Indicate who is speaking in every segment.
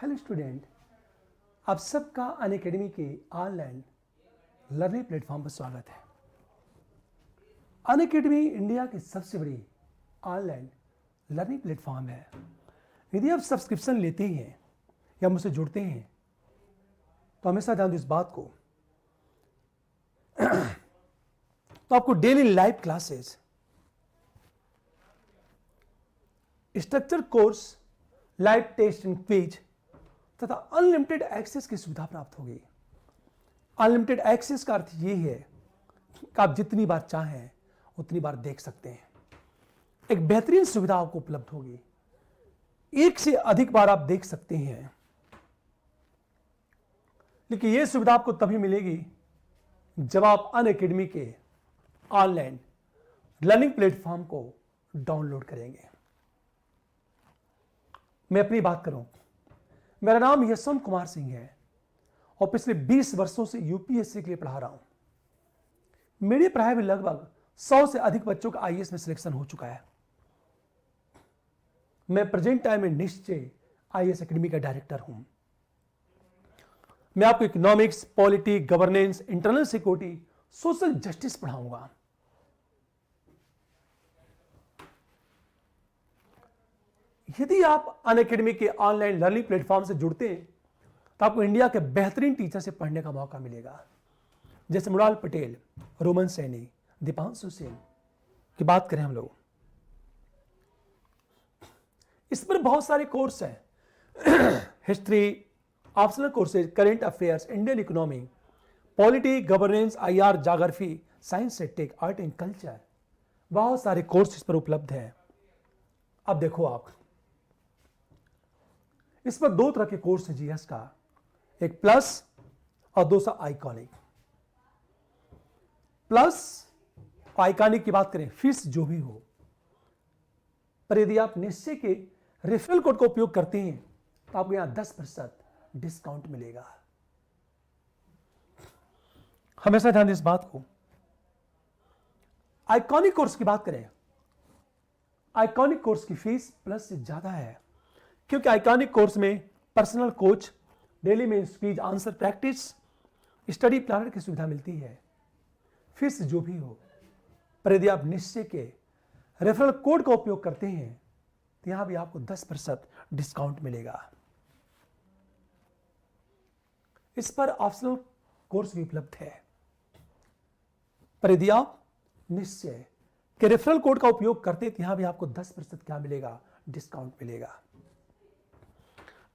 Speaker 1: Hello student, आप सबका Unacademy के ऑनलाइन लर्निंग प्लेटफॉर्म पर स्वागत है। अनअकैडमी इंडिया की सबसे बड़ी ऑनलाइन लर्निंग प्लेटफॉर्म है। यदि आप सब्सक्रिप्शन लेते हैं या मुझसे जुड़ते हैं तो हमेशा ध्यान दो इस बात को तो आपको daily live classes, structure course, live test and quiz तथा अनलिमिटेड एक्सेस की सुविधा प्राप्त होगी। अनलिमिटेड एक्सेस का अर्थ यह है कि आप जितनी बार चाहें उतनी बार देख सकते हैं। एक बेहतरीन सुविधा आपको उपलब्ध होगी, एक से अधिक बार आप देख सकते हैं। लेकिन यह सुविधा आपको तभी मिलेगी जब आप अनअकैडमी के ऑनलाइन लर्निंग प्लेटफॉर्म को डाउनलोड करेंगे। मैं अपनी बात करूं, मेरा नाम यशवंत कुमार सिंह है और पिछले 20 वर्षों से यूपीएससी के लिए पढ़ा रहा हूं। मेरी पढ़ाई में लगभग 100 से अधिक बच्चों का आईएएस में सिलेक्शन हो चुका है। मैं प्रेजेंट टाइम में निश्चय आईएएस एकेडमी का डायरेक्टर हूं। मैं आपको economics, polity, governance, internal security, social justice पढ़ाऊंगा। यदि आप अनअकैडमी के ऑनलाइन लर्निंग प्लेटफॉर्म से जुड़ते हैं तो आपको इंडिया के बेहतरीन टीचर से पढ़ने का मौका मिलेगा, जैसे मृणाल पटेल, रोमन सैनी, दीपांशु सिंह की बात करें हम लोग। इस पर बहुत सारे कोर्स हैं history, optional courses, current affairs, Indian economy, polity, governance, IR, geography, science से टेक, आर्ट एंड कल्चर, बहुत सारे कोर्स इस पर उपलब्ध हैं। अब देखो आप, इस पर दो तरह के कोर्स है जीएस का, एक प्लस और दूसरा आइकॉनिक। प्लस आइकॉनिक की बात करें, फीस जो भी हो, पर यदि आप निश्चय के रेफरल कोड का उपयोग करते हैं तो आपको यहां 10% डिस्काउंट मिलेगा। हमेशा ध्यान दें इस बात को। आइकॉनिक कोर्स की बात करें, आइकॉनिक कोर्स की फीस प्लस से ज्यादा है, क्योंकि आइकॉनिक कोर्स में पर्सनल कोच, डेली में quiz answer practice, study planner की सुविधा मिलती है। फीस जो भी हो, पर यदि आप निश्चय के रेफरल कोड का उपयोग करते हैं तो यहां भी आपको 10% डिस्काउंट मिलेगा। इस पर ऑप्शनल कोर्स भी उपलब्ध है, पर यदि आप निश्चय के रेफरल कोड का उपयोग करते हैं तो यहां भी आपको 10% क्या मिलेगा, डिस्काउंट मिलेगा।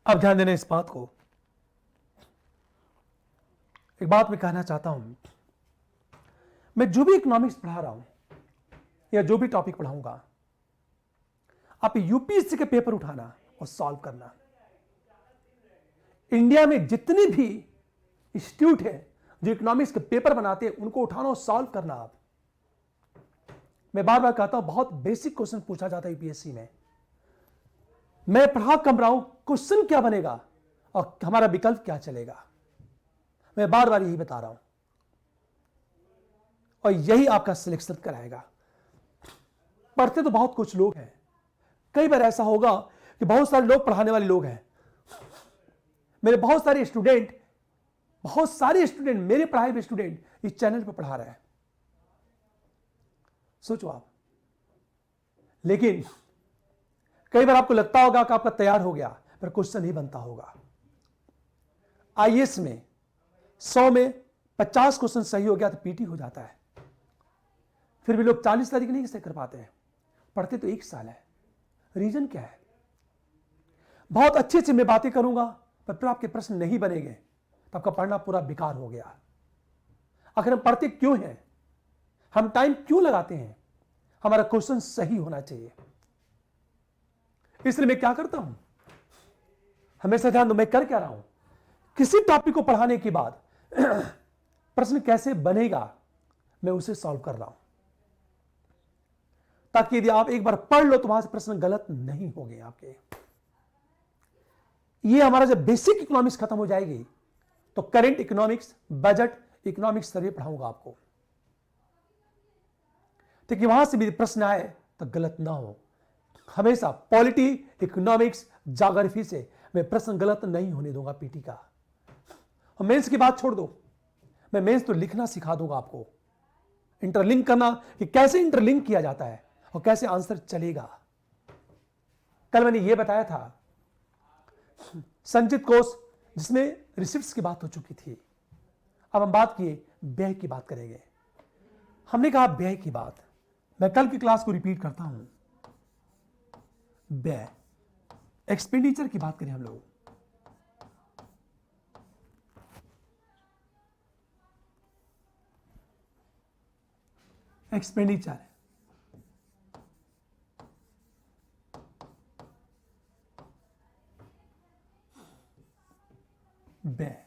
Speaker 1: अब ध्यान देना इस बात को। एक बात मैं कहना चाहता हूं, मैं जो भी इकोनॉमिक्स पढ़ा रहा हूं या जो भी टॉपिक पढ़ाऊंगा, आप यूपीएससी के पेपर उठाना और सॉल्व करना। इंडिया में जितने भी इंस्टीट्यूट है जो इकोनॉमिक्स के पेपर बनाते हैं, उनको उठाना और सॉल्व करना। आप, मैं बार बार कहता हूं, बहुत बेसिक क्वेश्चन पूछा जाता है यूपीएससी में। मैं पढ़ा कम रहा हूं, क्वेश्चन क्या बनेगा और हमारा विकल्प क्या चलेगा, मैं बार बार यही बता रहा हूं, और यही आपका सिलेक्शन कराएगा। पढ़ते तो बहुत कुछ लोग हैं, कई बार ऐसा होगा कि बहुत सारे लोग पढ़ाने वाले लोग हैं। मेरे बहुत सारे स्टूडेंट मेरे पढ़ाए हुए स्टूडेंट इस चैनल पर पढ़ा रहे हैं, सोचो आप। लेकिन कई बार आपको लगता होगा कि आपका तैयार हो गया, पर क्वेश्चन नहीं बनता होगा। आईएएस में 100 में 50 क्वेश्चन सही हो गया तो पीटी हो जाता है, फिर भी लोग 40 तारीख नहीं से कर पाते हैं। पढ़ते तो 1 साल है, रीजन क्या है? बहुत अच्छे से मैं बातें करूंगा, पर फिर आपके प्रश्न नहीं बनेंगे तो आपका पढ़ना पूरा बेकार हो गया। आखिर हम पढ़ते क्यों हैं, हम टाइम क्यों लगाते हैं? हमारा क्वेश्चन सही होना चाहिए। इसलिए मैं क्या करता हूं, हमेशा ध्यान दो, मैं कर क्या रहा हूं, किसी टॉपिक को पढ़ाने के बाद प्रश्न कैसे बनेगा मैं उसे सॉल्व कर रहा हूं, ताकि यदि आप एक बार पढ़ लो तो वहां से प्रश्न गलत नहीं होंगे आपके। ये हमारा जब बेसिक इकोनॉमिक्स खत्म हो जाएगी तो करंट इकोनॉमिक्स, बजट, इकोनॉमिक्स सर्वे पढ़ाऊंगा आपको, ताकि वहां से भी प्रश्न आए तो गलत ना हो। हमेशा पॉलिटी, इकोनॉमिक्स, ज्योग्राफी से मैं प्रश्न गलत नहीं होने दूंगा पीटी का। और मेंस की बात छोड़ दो, मैं मेंस तो लिखना सिखा दूंगा आपको, इंटरलिंक करना कि कैसे इंटरलिंक किया जाता है और कैसे आंसर चलेगा। कल मैंने यह बताया था संचित कोष जिसमें रिसिप्ट्स की बात हो चुकी थी। अब हम बात किए व्यय की बात करेंगे। हमने कहा व्यय की बात, मैं कल की क्लास को रिपीट करता हूं। व्यय, एक्सपेंडिचर की बात करें हम लोग। एक्सपेंडिचर, व्यय।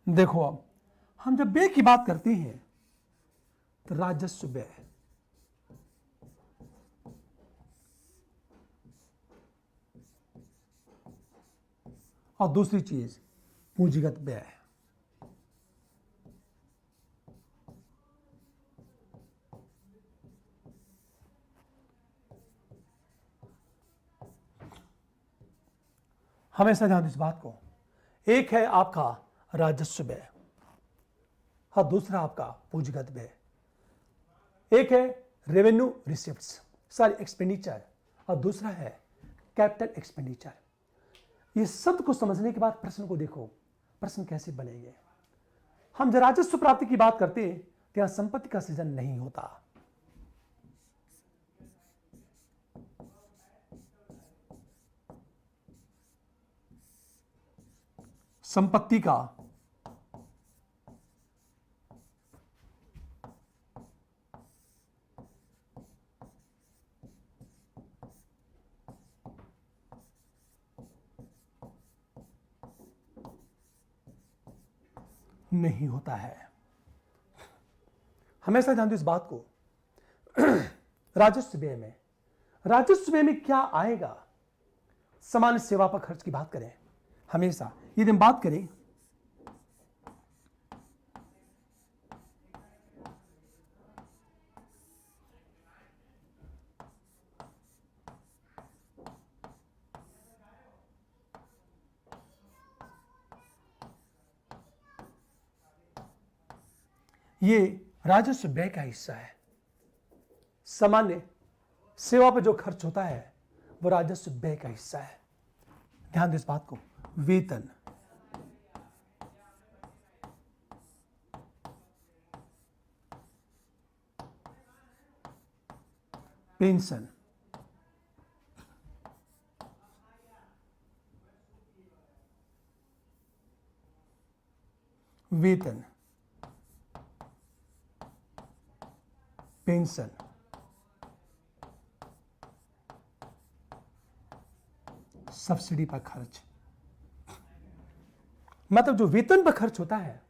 Speaker 1: देखो अब हम जब व्यय की बात करते हैं तो राजस्व व्यय, और दूसरी चीज पूंजीगत व्यय। हमेशा ध्यान इस बात को, एक है आपका राजस्व व्यय और दूसरा आपका पूंजीगत व्यय। एक है रेवेन्यू रिसिप्ट्स सॉरी एक्सपेंडिचर और दूसरा है कैपिटल एक्सपेंडिचर। ये शब्द को समझने के बाद प्रश्न को देखो, प्रश्न कैसे बनेंगे। हम जब राजस्व प्राप्ति की बात करते हैं तो यहां संपत्ति का सृजन नहीं होता। संपत्ति का नहीं होता है। हमेशा ध्यान दो इस बात को। राजस्व व्यय में, राजस्व व्यय में क्या आएगा? सामान्य सेवा पर खर्च की बात करें, हमेशा यदि हम बात करें ये राजस्व व्यय का हिस्सा है। सामान्य सेवा पर जो खर्च होता है वो राजस्व व्यय का हिस्सा है। ध्यान दो इस बात को। वेतन, पेंशन, वेतन, पेंशन, सब्सिडी पर खर्च। मतलब जो वेतन पर खर्च होता है,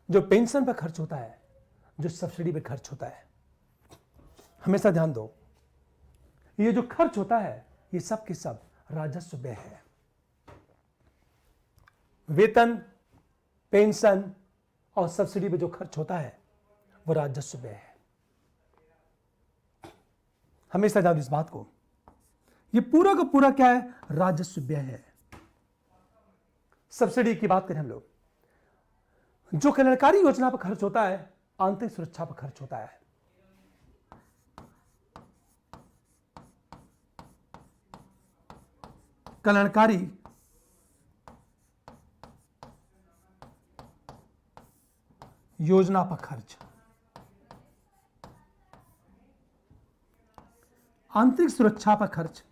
Speaker 1: जो पेंशन पर खर्च होता है, जो सब्सिडी पर खर्च होता है। हमेशा ध्यान दो, ये जो खर्च होता है ये सब के सब राजस्व व्यय है। वेतन, पेंशन और सब्सिडी पे जो खर्च होता है वो राजस्व व्यय है। हमेशा ध्यान दो इस बात को, ये पूरा का पूरा क्या है? राजस्व व्यय है। सब्सिडी की बात करें हम लोग, जो कल्याणकारी योजना पर खर्च होता है, आंतरिक सुरक्षा पर खर्च होता है। कल्याणकारी योजना पर खर्च, आंतरिक सुरक्षा पर खर्च,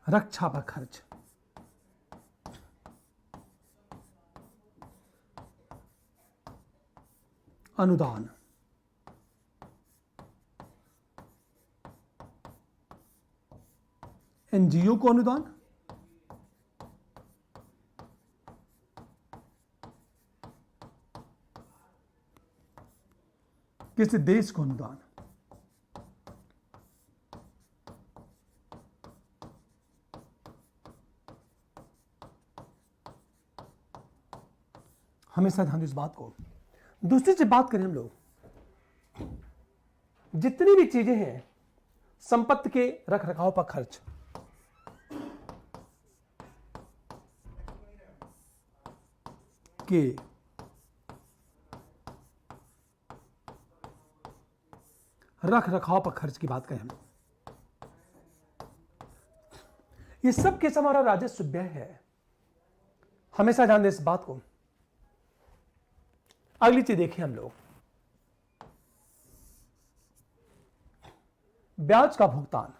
Speaker 1: रक्षा पर खर्च, अनुदान, एनजीओ को अनुदान, किसी देश को अनुदान। हमेशा ध्यान दो इस बात को। दूसरी से बात करें हम लोग, जितनी भी चीजें हैं संपत्ति के रख रखाव पर खर्च, के रख रखाव पर खर्च की बात करें हम, ये सब के सब हमारा राजस्व व्यय है। हमेशा ध्यान दें इस बात को। अगली चीज देखें हम लोग, ब्याज का भुगतान।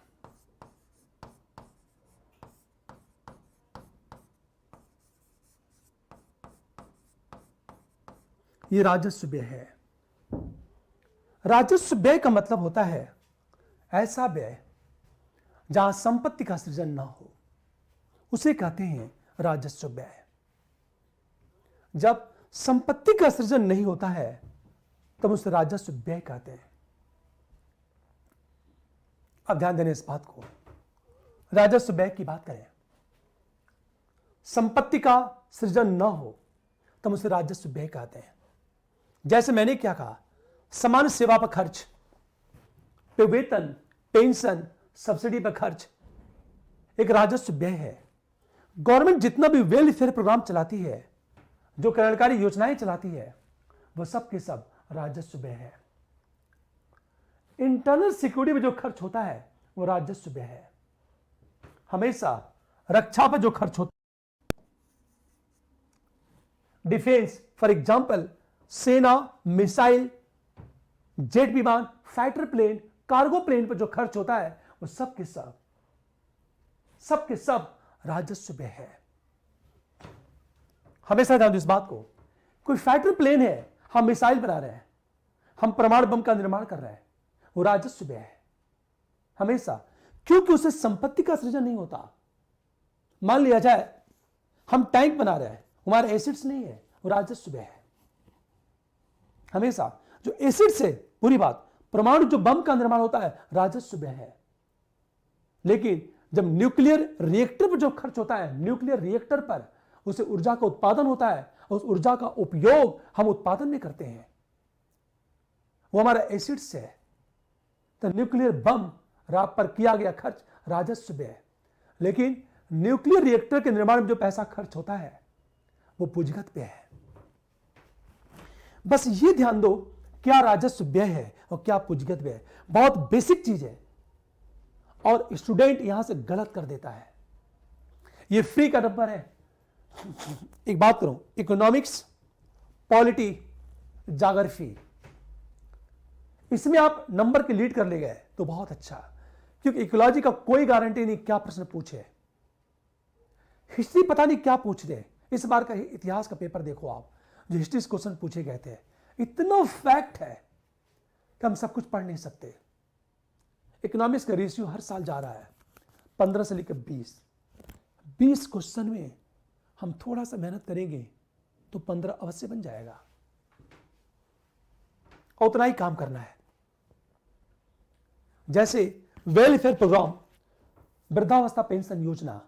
Speaker 1: ये राजस्व व्यय है। राजस्व व्यय का मतलब होता है ऐसा व्यय जहां संपत्ति का सृजन ना हो, उसे कहते हैं राजस्व व्यय। जब संपत्ति का सृजन नहीं होता है तब उसे राजस्व व्यय कहते हैं। अब ध्यान देने इस बात को, राजस्व व्यय की बात करें, संपत्ति का सृजन ना हो तब उसे राजस्व व्यय कहते हैं। जैसे मैंने क्या कहा, समान सेवा पर खर्च, पे वेतन, पेंशन, सब्सिडी पर खर्च एक राजस्व व्यय है। गवर्नमेंट जितना भी वेलफेयर प्रोग्राम चलाती है, जो कल्याणकारी योजनाएं चलाती है, वो सब के सब राजस्व व्यय है। इंटरनल सिक्योरिटी में जो खर्च होता है वो राजस्व व्यय है। हमेशा रक्षा पर जो खर्च होता है, डिफेंस फॉर एग्जांपल, सेना, मिसाइल, जेट विमान, फाइटर प्लेन, कार्गो प्लेन पर जो खर्च होता है वो सब के सब राजस्व व्यय है। हमेशा ध्यान दो इस बात को। कोई फाइटर प्लेन है, हम मिसाइल बना रहे हैं, हम परमाणु बम का निर्माण कर रहे हैं, वो राजस्व व्यय है हमेशा, क्योंकि उसे संपत्ति का सृजन नहीं होता। मान लिया जाए हम टैंक बना रहे हैं, हमारे एसिड्स नहीं है, वो राजस्व व्यय है। हमेशा जो एसिड से, पूरी बात, परमाणु जो बम का निर्माण होता है राजस्व व्यय है। लेकिन जब न्यूक्लियर रिएक्टर पर जो खर्च होता है, न्यूक्लियर रिएक्टर पर उसे ऊर्जा का उत्पादन होता है, उस ऊर्जा का उपयोग हम उत्पादन में करते हैं, वो हमारा एसिड्स है। तो न्यूक्लियर बम पर किया गया खर्च राजस्व व्यय। लेकिन न्यूक्लियर रिएक्टर के निर्माण में जो पैसा खर्च होता है वो पूंजीगत व्यय है। बस ये ध्यान दो, क्या राजस्व व्यय है और क्या पूंजीगत व्यय है। बहुत बेसिक चीज है और स्टूडेंट यहां से गलत कर देता है। ये फ्री का नंबर है। एक बात करूं, इकोनॉमिक्स, पॉलिटी, ज्योग्राफी, इसमें आप नंबर के लीड कर ले गए तो बहुत अच्छा, क्योंकि इकोलॉजी का कोई गारंटी नहीं क्या प्रश्न पूछे, हिस्ट्री पता नहीं क्या पूछ दे। इस बार का इतिहास का पेपर देखो आप, जो हिस्ट्री से क्वेश्चन पूछे गए थे, इतना फैक्ट है कि हम सब कुछ पढ़ नहीं सकते। इकोनॉमिक्स का रेशियो हर साल जा रहा है 15 से लेकर 20 क्वेश्चन में हम थोड़ा सा मेहनत करेंगे तो 15 अवश्य बन जाएगा, और उतना ही काम करना है। जैसे वेलफेयर प्रोग्राम, वृद्धावस्था पेंशन योजना,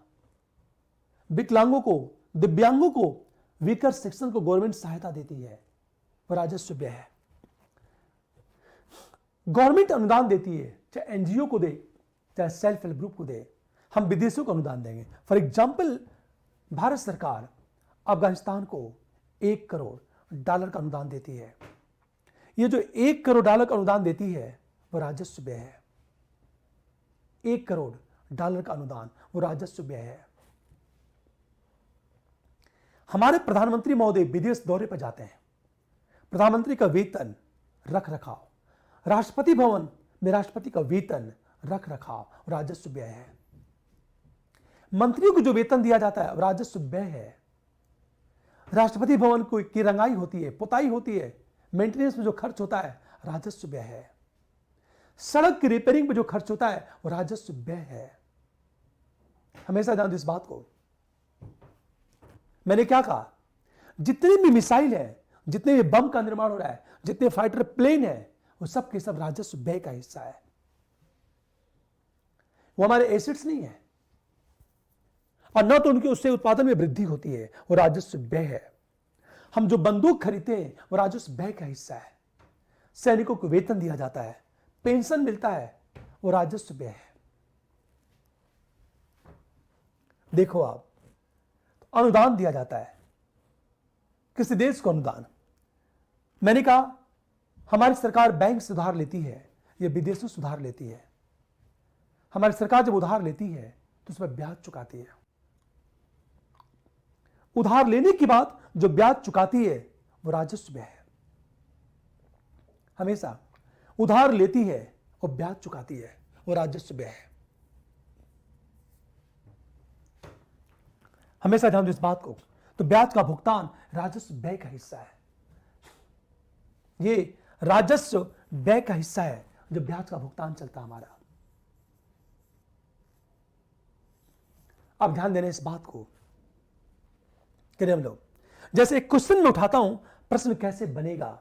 Speaker 1: विकलांगों को, दिव्यांगों को, वीकर सेक्शन को गवर्नमेंट सहायता देती है, वो राजस्व व्यय है। गवर्नमेंट अनुदान देती है, चाहे एनजीओ को दे, चाहे सेल्फ हेल्प ग्रुप को दे। हम विदेशों को अनुदान देंगे। फॉर एग्जाम्पल, भारत सरकार अफगानिस्तान को $1 करोड़ का अनुदान देती है। ये जो $1 करोड़ का अनुदान देती है वो राजस्व व्यय है। $1 करोड़ का अनुदान वो राजस्व व्यय है। हमारे प्रधानमंत्री महोदय विदेश दौरे पर जाते हैं, प्रधानमंत्री का वेतन, रख रखाव, राष्ट्रपति भवन में राष्ट्रपति का वेतन, रख रखाव, राजस्व व्यय है। मंत्रियों को जो वेतन दिया जाता है राजस्व व्यय है। राष्ट्रपति भवन की रंगाई होती है, पुताई होती है, मेंटेनेंस में जो खर्च होता है राजस्व व्यय है। सड़क की रिपेयरिंग में जो खर्च होता है वो राजस्व व्यय है। हमेशा ध्यान दो इस बात को। मैंने क्या कहा, जितने भी मिसाइल है, जितने भी बम का निर्माण हो रहा है, जितने फाइटर प्लेन है, वो सब के सब राजस्व व्यय का हिस्सा है। वो हमारे एसेट्स नहीं है, और न तो उनके उससे उत्पादन में वृद्धि होती है, वो राजस्व व्यय है। हम जो बंदूक खरीदते हैं वो राजस्व व्यय का हिस्सा है। सैनिकों को वेतन दिया जाता है, पेंशन मिलता है, वो राजस्व व्यय है। देखो आप, अनुदान दिया जाता है, किसी देश को अनुदान। मैंने कहा हमारी सरकार बैंक से उधार लेती है या विदेशों से उधार लेती है। हमारी सरकार जब उधार लेती है तो उस पर ब्याज चुकाती है। उधार लेने के बाद जो ब्याज चुकाती है वो राजस्व व्यय है। हमेशा उधार लेती है और ब्याज चुकाती है, वो राजस्व व्यय है। हमेशा ध्यान दो इस बात को। तो ब्याज का भुगतान राजस्व व्यय का हिस्सा है। ये राजस्व व्यय का हिस्सा है जो ब्याज का भुगतान चलता हमारा। अब ध्यान देना इस बात को कि हम लोग जैसे एक क्वेश्चन में उठाता हूं, प्रश्न कैसे बनेगा।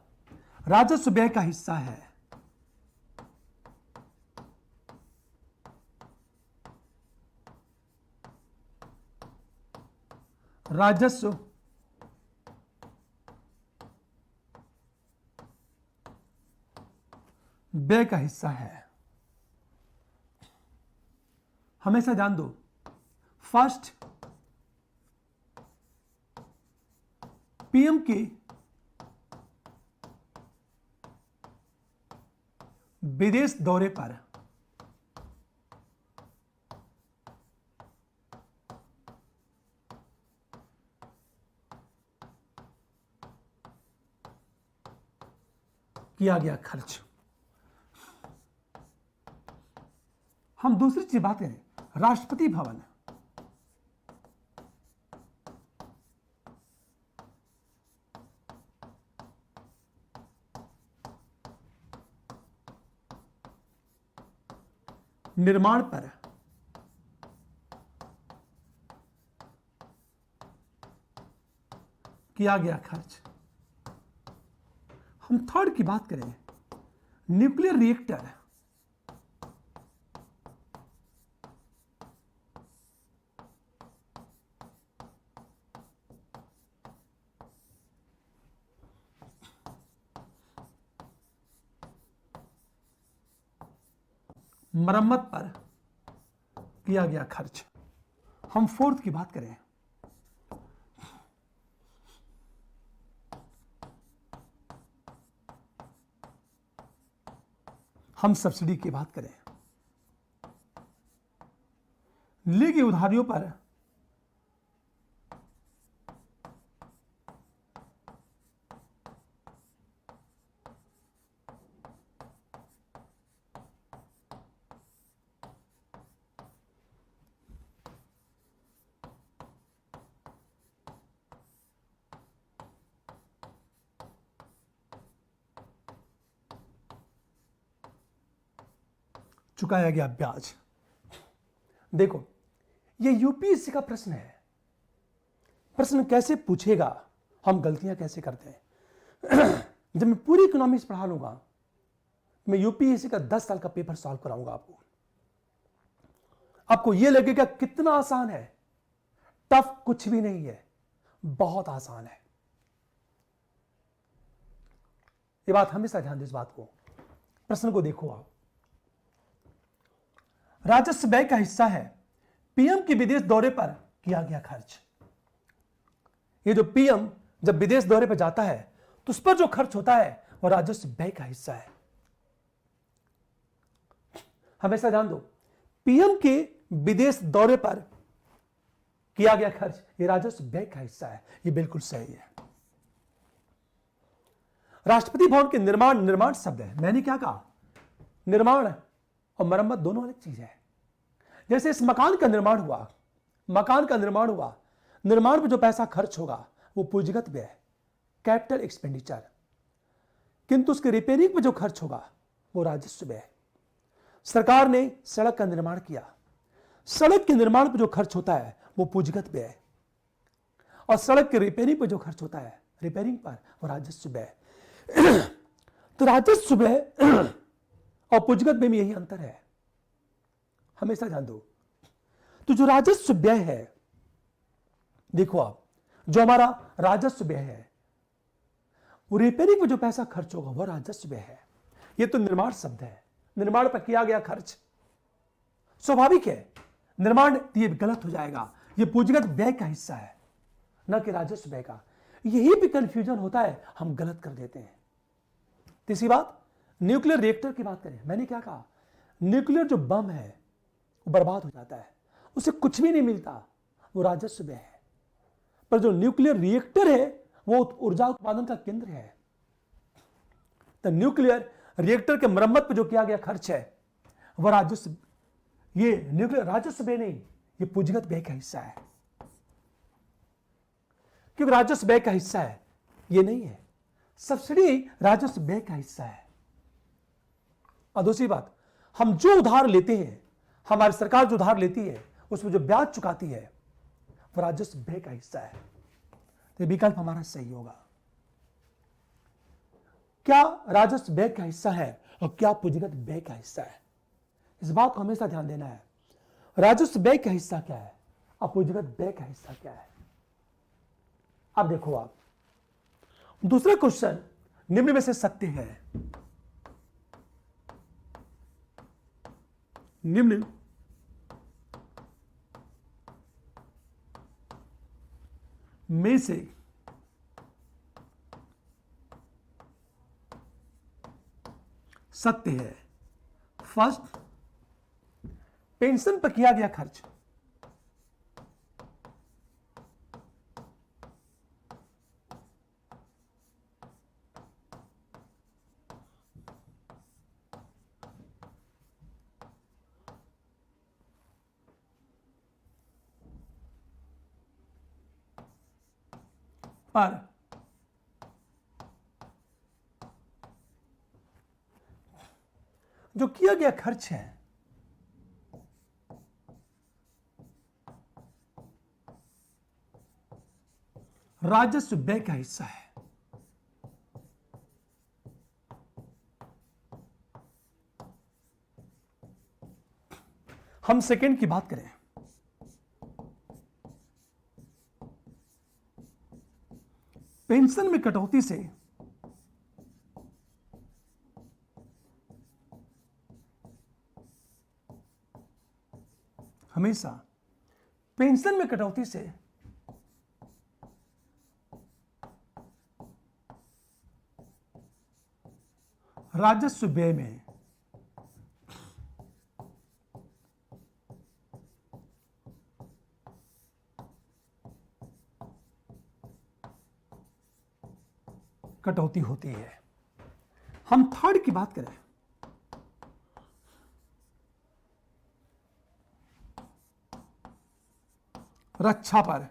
Speaker 1: राजस्व व्यय का हिस्सा है, राजस्व व्यय का हिस्सा है। हमेशा ध्यान दो, फर्स्ट पीएम के विदेश दौरे पर किया गया खर्च। हम दूसरी चीज बात करें, राष्ट्रपति भवन, निर्माण पर किया गया खर्च। हम थर्ड की बात करें, न्यूक्लियर रिएक्टर, मरम्मत पर किया गया खर्च। हम फोर्थ की बात करें, हम सब्सिडी की बात करें, ली गई उधारियों पर चुकाया गया ब्याज। देखो, ये यूपीएससी का प्रश्न है। प्रश्न कैसे पूछेगा, हम गलतियां कैसे करते हैं। जब मैं पूरी इकोनॉमिक्स पढ़ा लूंगा, मैं यूपीएससी का 10 साल का पेपर सॉल्व कराऊंगा आपको। आपको यह लगेगा कितना आसान है। टफ कुछ भी नहीं है, बहुत आसान है। ये बात हमेशा ध्यान दो इस बात को। प्रश्न को देखो आप, राजस्व व्यय का हिस्सा है, पीएम के विदेश दौरे पर किया गया खर्च। ये जो पीएम जब विदेश दौरे पर जाता है तो उस पर जो खर्च होता है वह राजस्व व्यय का हिस्सा है। हमेशा ध्यान दो, पीएम के विदेश दौरे पर किया गया खर्च ये राजस्व व्यय का हिस्सा है। ये बिल्कुल सही है। राष्ट्रपति भवन के निर्माण शब्द है। मैंने क्या कहा, निर्माण और मरम्मत दोनों अलग चीज है। जैसे इस मकान का निर्माण हुआ, निर्माण पर जो पैसा खर्च होगा वो पूंजीगत व्यय, कैपिटल एक्सपेंडिचर, किंतु उसके रिपेयरिंग पर जो खर्च होगा वो राजस्व व्यय। सरकार ने सड़क का निर्माण किया, सड़क के निर्माण पर जो खर्च होता है वो पूंजीगत व्यय, और सड़क के रिपेयरिंग पर जो खर्च होता है, रिपेयरिंग पर, वो राजस्व व्यय। तो राजस्व व्यय और पूंजीगत व्यय में यही अंतर है। हमेशा ध्यान दो। तो जो राजस्व व्यय है, देखो आप, जो हमारा राजस्व व्यय है वो रिपेयरिंग में जो पैसा खर्च होगा वह राजस्व व्यय है। ये तो निर्माण शब्द है, निर्माण पर किया गया खर्च। स्वाभाविक है निर्माण ये गलत हो जाएगा, ये पूंजीगत व्यय का हिस्सा है न कि राजस्व व्यय का। यही भी कंफ्यूजन होता है, हम गलत कर देते हैं। तीसरी बात, न्यूक्लियर रिएक्टर की बात करें, मैंने क्या कहा, न्यूक्लियर जो बम है वो बर्बाद हो जाता है, उसे कुछ भी नहीं मिलता, वो राजस्व व्यय है। पर जो न्यूक्लियर रिएक्टर है वो ऊर्जा उत्पादन का केंद्र है। तो न्यूक्लियर रिएक्टर के मरम्मत पर जो किया गया खर्च है वह राजस्व, ये न्यूक्लियर राजस्व व्यय नहीं, ये पूंजीगत व्यय का हिस्सा है। क्योंकि राजस्व व्यय का हिस्सा है, ये नहीं है। सब्सिडी राजस्व व्यय का हिस्सा है। और दूसरी बात, हम जो उधार लेते हैं, हमारी सरकार जो उधार लेती है उसमें जो ब्याज चुकाती है वह राजस्व व्यय का हिस्सा है। तो विकल्प हमारा सही होगा। क्या राजस्व व्यय का हिस्सा है और क्या पूंजीगत व्यय का हिस्सा है, इस बात को हमेशा ध्यान देना है। राजस्व व्यय का हिस्सा क्या है और पूंजीगत व्यय का हिस्सा क्या है। अब देखो, आप दूसरा क्वेश्चन, निम्न में से सत्य है, निम्न में से सत्य है। फर्स्ट, पेंशन पर किया गया खर्च पर जो किया गया खर्च है राजस्व व्यय का हिस्सा है। हम सेकंड की बात करें, पेंशन में कटौती से हमेशा पेंशन में कटौती से राजस्व व्यय में कटौती होती है। हम थर्ड की बात करें, रक्षा पर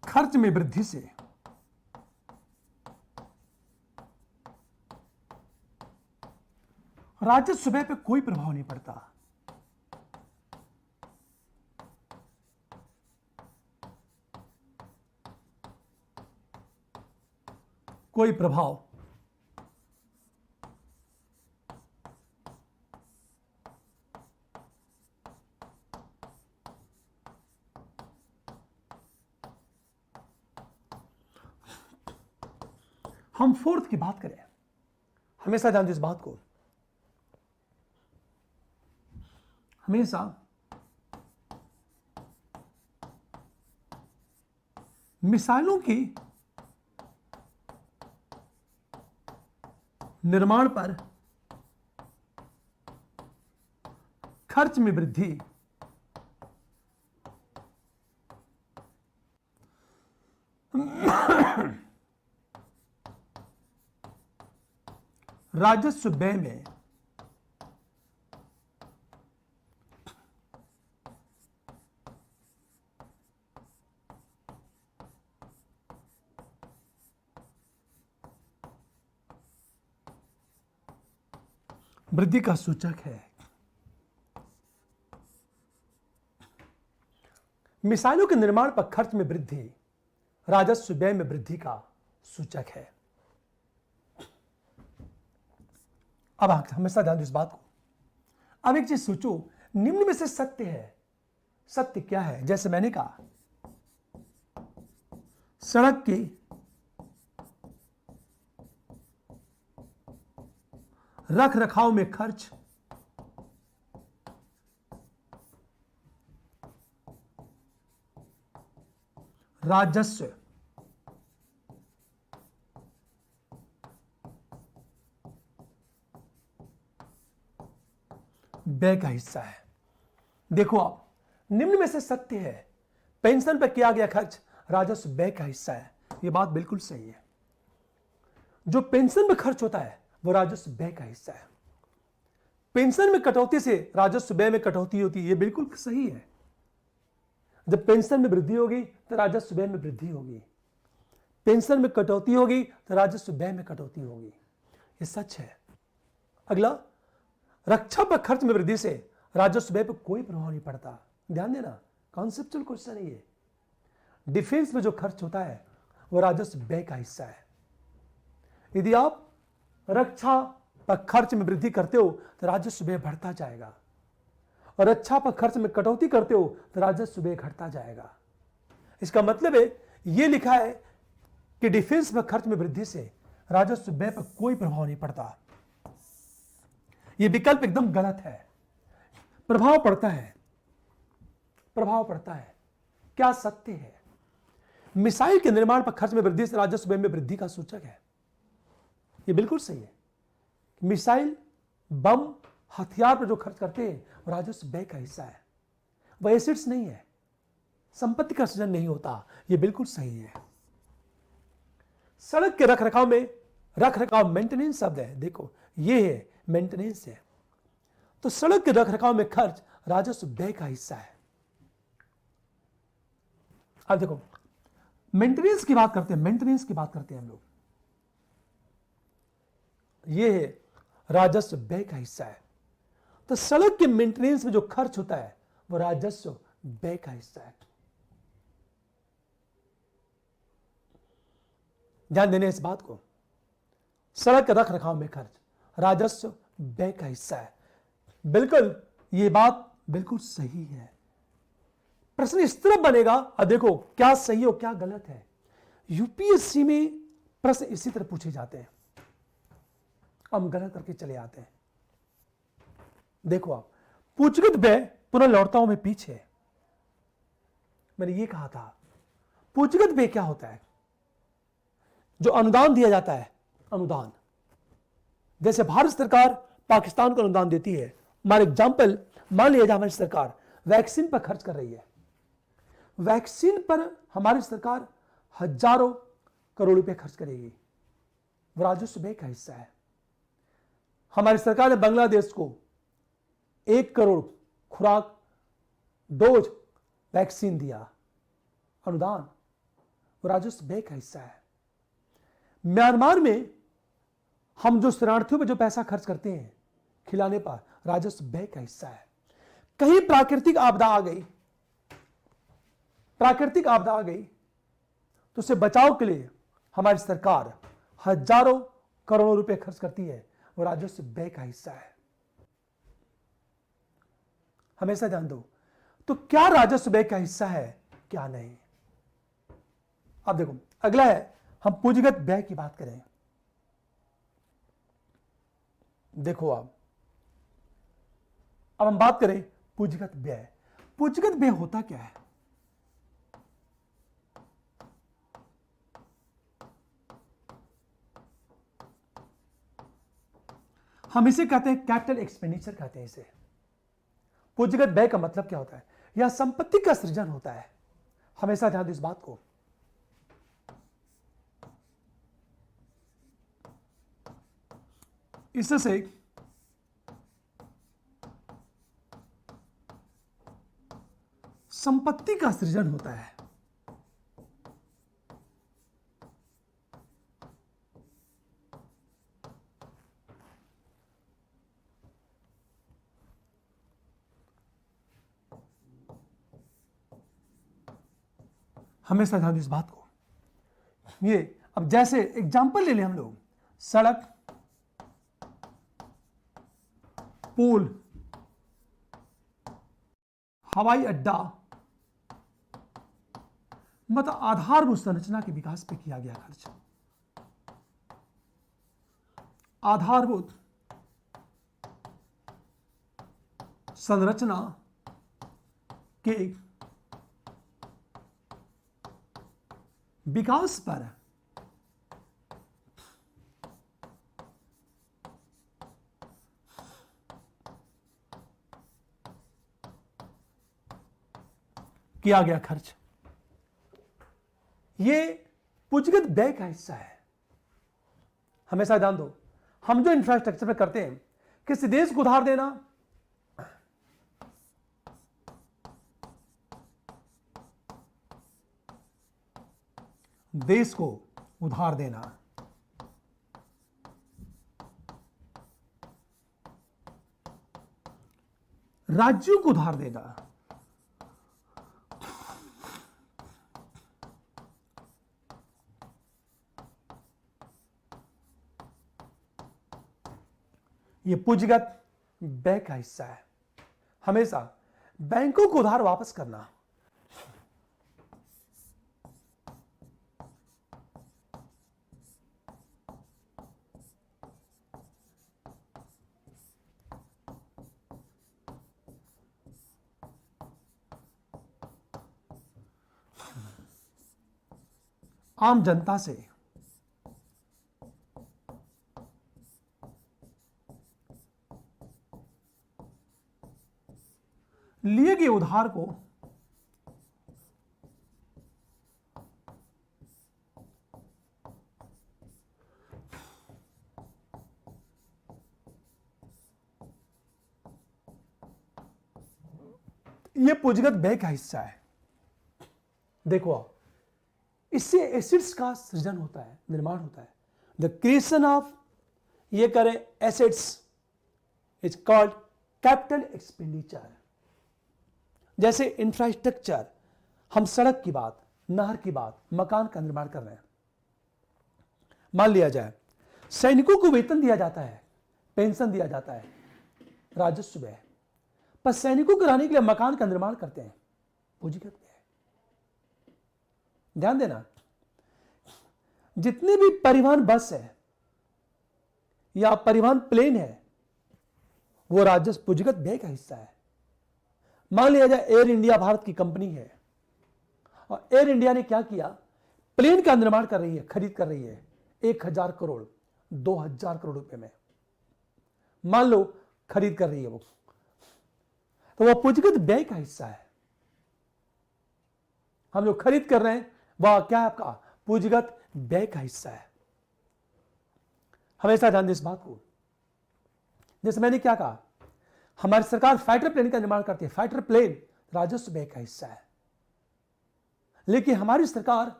Speaker 1: खर्च में वृद्धि से राजस्व व्यय पे कोई प्रभाव नहीं पड़ता। कोई प्रभाव हम फोर्थ की बात करें, हमेशा ध्यान दो इस बात को, हमेशा मिसाइलों की निर्माण पर खर्च में वृद्धि राजस्व व्यय में वृद्धि का सूचक है। मिसाइलों के निर्माण पर खर्च में वृद्धि राजस्व व्यय में वृद्धि का सूचक है। अब हमेशा ध्यान दो इस बात को। अब एक चीज सोचो, निम्न में से सत्य है, सत्य क्या है? जैसे मैंने कहा सड़क के रख रखाव में खर्च राजस्व व्यय का हिस्सा है। देखो आप, निम्न में से सत्य है, पेंशन पर किया गया खर्च राजस्व व्यय का हिस्सा है। यह बात बिल्कुल सही है। जो पेंशन में खर्च होता है वो राजस्व व्यय का हिस्सा है। पेंशन में कटौती से राजस्व व्यय में कटौती होती है, यह बिल्कुल सही है। जब पेंशन में वृद्धि होगी तो राजस्व व्यय में वृद्धि होगी, पेंशन में कटौती होगी तो राजस्व व्यय में कटौती होगी, यह सच है। अगला, रक्षा पर खर्च में वृद्धि से राजस्व व्यय पर कोई प्रभाव नहीं पड़ता। ध्यान देना, कॉन्सेप्चुअल क्वेश्चन है ये। डिफेंस में जो खर्च होता है वो राजस्व व्यय का हिस्सा है। यदि आप रक्षा पर खर्च में वृद्धि करते हो तो राजस्व व्यय बढ़ता जाएगा, और रक्षा पर खर्च में कटौती करते हो तो राजस्व व्यय घटता जाएगा। इसका मतलब है, यह लिखा है कि डिफेंस पर खर्च में वृद्धि से राजस्व व्यय पर कोई प्रभाव नहीं पड़ता। यह विकल्प एकदम गलत है। प्रभाव पड़ता है, प्रभाव पड़ता है। क्या सत्य है? मिसाइल के निर्माण पर खर्च में वृद्धि से राजस्व व्यय में वृद्धि का सूचक है। यह बिल्कुल सही है। मिसाइल, बम, हथियार पर जो खर्च करते हैं वो राजस्व व्यय का हिस्सा है। वह एसेट्स नहीं है, संपत्ति का सृजन नहीं होता। यह बिल्कुल सही है। सड़क के रखरखाव में, रखरखाव मेंटेनेंस शब्द है, देखो यह है मेंटेनेंस है। तो सड़क के रखरखाव में खर्च राजस्व व्यय का हिस्सा है। अब देखो, मेंटेनेंस की बात करते हैं, मेंटेनेंस की बात करते हैं हम लोग, यह है राजस्व व्यय का हिस्सा है। तो सड़क के मेंटेनेंस में जो खर्च होता है वो राजस्व व्यय का हिस्सा है। ध्यान देने इस बात को, सड़क के रख रखाव में खर्च राजस्व व्यय का हिस्सा है। बिल्कुल, यह बात बिल्कुल सही है। प्रश्न इस तरह बनेगा, अब देखो क्या सही और क्या गलत है। यूपीएससी में प्रश्न इसी तरह पूछे जाते हैं, हम गलत करके चले आते हैं। देखो आप, पूंजीगत व्यय, पुनः लौटता हूं मैं पीछे, मैंने ये कहा था पूंजीगत व्यय क्या होता है? जो अनुदान दिया जाता है, अनुदान, जैसे भारत सरकार पाकिस्तान को अनुदान देती है। हमारे एग्जाम्पल, मान लिया जाए हमारी सरकार वैक्सीन पर खर्च कर रही है, वैक्सीन पर हमारी सरकार हजारों करोड़ रुपए खर्च करेगी, वो राजस्व व्यय का हिस्सा है। हमारी सरकार ने बांग्लादेश को 1 करोड़ खुराक डोज वैक्सीन दिया, अनुदान, वो राजस्व व्यय का हिस्सा है। म्यांमार में हम जो शरणार्थियों पर जो पैसा खर्च करते हैं खिलाने पर, राजस्व व्यय का हिस्सा है। कहीं प्राकृतिक आपदा आ गई, प्राकृतिक आपदा आ गई तो उससे बचाव के लिए हमारी सरकार हजारों करोड़ों रुपए खर्च करती है, वो राजस्व व्यय का हिस्सा है। हमेशा ध्यान दो, तो क्या राजस्व व्यय का हिस्सा है, क्या नहीं। अब देखो, अगला है, हम पूंजीगत व्यय की बात करें। देखो अब हम बात करें पूंजीगत व्यय। पूंजीगत व्यय होता क्या है? हम इसे कहते हैं कैपिटल एक्सपेंडिचर कहते हैं इसे। पूंजीगत व्यय का मतलब क्या होता है? यह संपत्ति का सृजन होता है। हमेशा ध्यान दो इस बात को। इससे संपत्ति का सृजन होता है। हमेशा ध्यान दो इस बात को। ये अब जैसे एग्जांपल ले लें हम लोग, सड़क, पुल, हवाई अड्डा, मतलब आधारभूत संरचना के विकास पे किया गया खर्च। आधारभूत संरचना के विकास पर किया गया खर्च। यह पूंजीगत व्यय का हिस्सा है। हमेशा ध्यान दो, हम जो इंफ्रास्ट्रक्चर में करते हैं, किसी देश को उधार देना, देश को उधार देना, राज्यों को उधार देना, यह पूंजीगत व्यय का हिस्सा है। हमेशा बैंकों को उधार वापस करना, आम जनता से लिए गए उधार को यह पूंजीगत व्यय का हिस्सा है। देखो, इससे एसेट्स का सृजन होता है, निर्माण होता है। द क्रिएशन ऑफ, ये करें, assets is called capital expenditure. जैसे इंफ्रास्ट्रक्चर, हम सड़क की बात, नहर की बात, मकान का निर्माण कर रहे हैं। मान लिया जाए सैनिकों को वेतन दिया जाता है, पेंशन दिया जाता है, राजस्व व्यय। पर सैनिकों को रहने के लिए मकान का निर्माण करते हैं, पूंजीगत व्यय। ध्यान देना, जितने भी परिवहन बस है या परिवहन प्लेन है, वो राजस्व पूंजीगत व्यय का हिस्सा है। मान लिया जाए एयर इंडिया भारत की कंपनी है और एयर इंडिया ने क्या किया, प्लेन का निर्माण कर रही है, खरीद कर रही है 1000 करोड़ 2000 करोड़ रुपए में, मान लो खरीद कर रही है वो, तो वह पूंजीगत व्यय का हिस्सा है। हम जो खरीद कर रहे हैं वह क्या है, आपका पूंजीगत व्यय का हिस्सा है। हमेशा ध्यान दें इस बात को। जैसे मैंने क्या कहा, हमारी सरकार फाइटर प्लेन का निर्माण करती है, फाइटर प्लेन राजस्व व्यय का हिस्सा है। लेकिन हमारी सरकार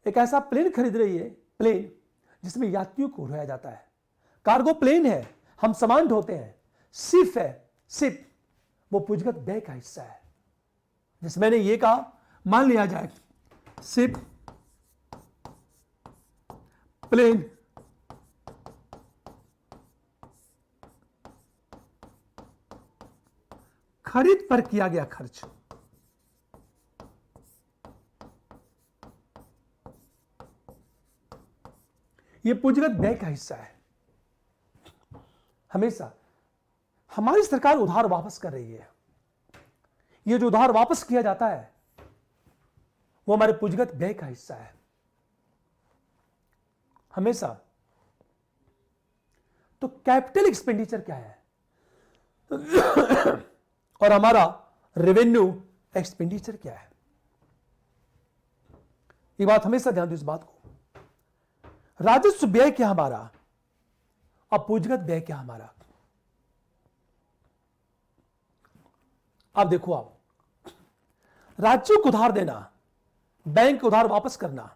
Speaker 1: एक ऐसा प्लेन खरीद रही है, प्लेन जिसमें यात्रियों को उड़ाया जाता है, कार्गो प्लेन है, हम सामान ढोते हैं, शिप है, शिप, वो पूंजीगत व्यय का हिस्सा है। जैसे मैंने ये कहा, मान लिया जाए शिप, प्लेन, खरीद पर किया गया खर्च, यह पूंजीगत व्यय का हिस्सा है। हमेशा हमारी सरकार उधार वापस कर रही है, यह जो उधार वापस किया जाता है वो हमारे पूंजीगत व्यय का हिस्सा है। हमेशा तो कैपिटल एक्सपेंडिचर क्या है और हमारा रेवेन्यू एक्सपेंडिचर क्या है, ये बात हमेशा ध्यान दो इस बात को। राजस्व व्यय क्या हमारा और पूंजीगत व्यय क्या हमारा। अब देखो, आप राज्यों को उधार देना, बैंक को उधार वापस करना,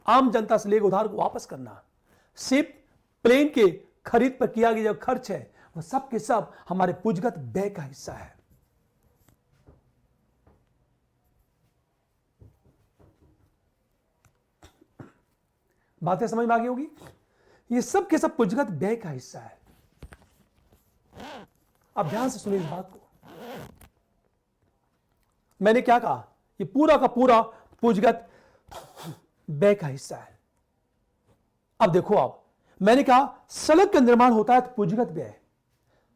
Speaker 1: आम जनता से लेकर उधार को वापस करना, शिप, प्लेन के खरीद पर किया गया जो खर्च है, वह सब के सब हमारे पूंजीगत व्यय का हिस्सा है। बातें समझ में आ गई होगी। ये सब के सब पूंजीगत व्यय का हिस्सा है। अब ध्यान से सुनिए इस बात को। मैंने क्या कहा, ये पूरा का पूरा पूंजीगत व्यय का हिस्सा है। अब देखो, आप मैंने कहा सड़क का निर्माण होता है तो पूंजीगत व्यय,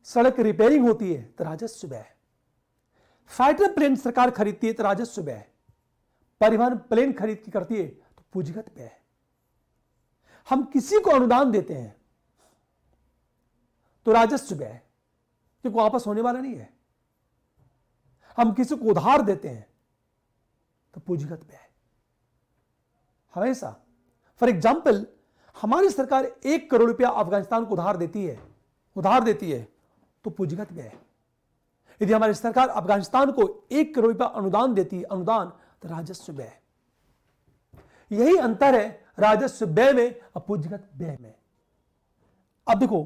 Speaker 1: सड़क रिपेयरिंग होती है तो राजस्व व्यय, फाइटर प्लेन सरकार खरीदती है तो राजस्व व्यय, परिवहन प्लेन खरीद की करती है तो पूंजीगत व्यय। हम किसी को अनुदान देते हैं तो राजस्व व्यय, क्योंकि वापस होने वाला नहीं है। हम किसी को उधार देते हैं तो पूंजीगत व्यय। हमेशा फॉर एग्जाम्पल हमारी सरकार 1 करोड़ रुपया अफगानिस्तान को उधार देती है तो पूंजीगत व्यय। यदि हमारी सरकार अफगानिस्तान को 1 करोड़ रुपया अनुदान देती है, अनुदान, तो राजस्व व्यय। यही अंतर है राजस्व व्यय में और पूंजीगत व्यय में। अब देखो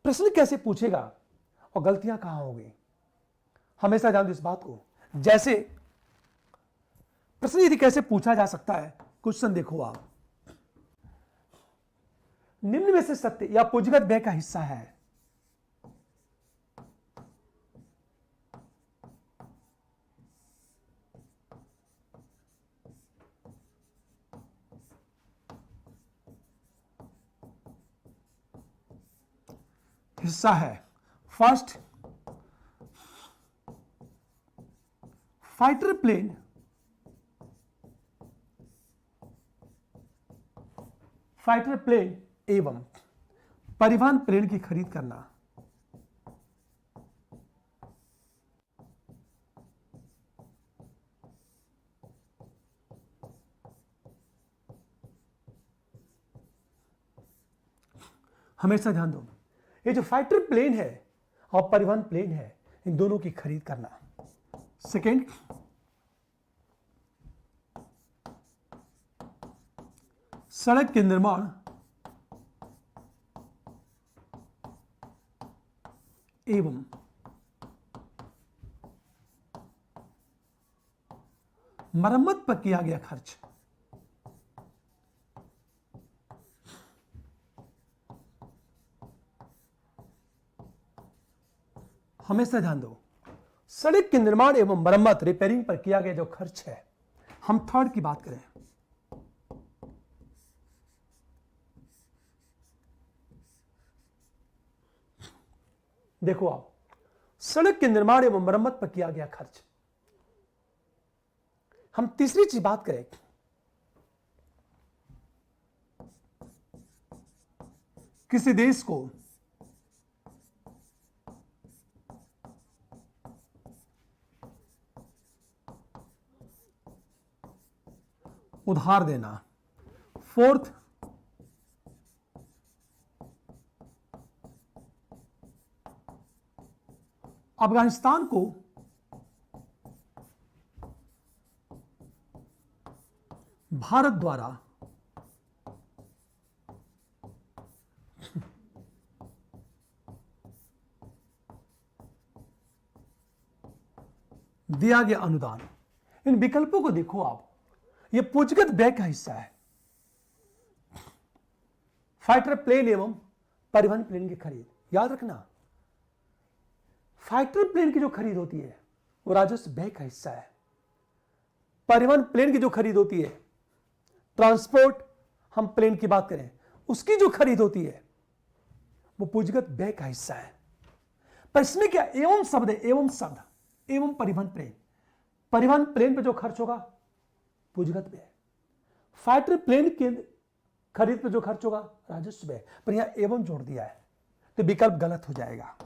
Speaker 1: प्रश्न कैसे पूछेगा और गलतियां कहां होगी, हमेशा ध्यान दो इस बात को। जैसे प्रश्न यदि कैसे पूछा जा सकता है, क्वेश्चन देखो आप, निम्न में से सत्य या पूंजीगत व्यय का हिस्सा है। हिस्सा है फर्स्ट, फाइटर प्लेन एवं परिवहन प्लेन की खरीद करना। हमेशा ध्यान दो, ये जो फाइटर प्लेन है और परिवहन प्लेन है, इन दोनों की खरीद करना। सेकेंड, सड़क के निर्माण एवं मरम्मत पर किया गया खर्च। हमेशा ध्यान दो, सड़क के निर्माण एवं मरम्मत, रिपेयरिंग पर किया गया जो खर्च है। हम थर्ड की बात करें, देखो आप, सड़क के निर्माण एवं मरम्मत पर किया गया खर्च। हम तीसरी चीज बात करें, किसी देश को उधार देना। फोर्थ, अफगानिस्तान को भारत द्वारा दिया गया अनुदान। इन विकल्पों को देखो आप, यह पूंजीगत व्यय का हिस्सा है। फाइटर प्लेन एवं परिवहन प्लेन की खरीद, याद रखना, फाइटर प्लेन की जो खरीद होती है वो राजस्व व्यय का हिस्सा है। परिवहन प्लेन की जो खरीद होती है, ट्रांसपोर्ट, हम प्लेन की बात करें, उसकी जो खरीद होती है वो पूंजीगत व्यय का हिस्सा है। पर इसमें क्या एवं शब्द है, एवं शब्द, एवं परिवहन प्लेन पे जो खर्च होगा पूंजीगत व्यय, फाइटर प्लेन के खरीद पे जो खर्च होगा राजस्व व्यय, पर यहां एवं जोड़ दिया है तो विकल्प गलत हो जाएगा।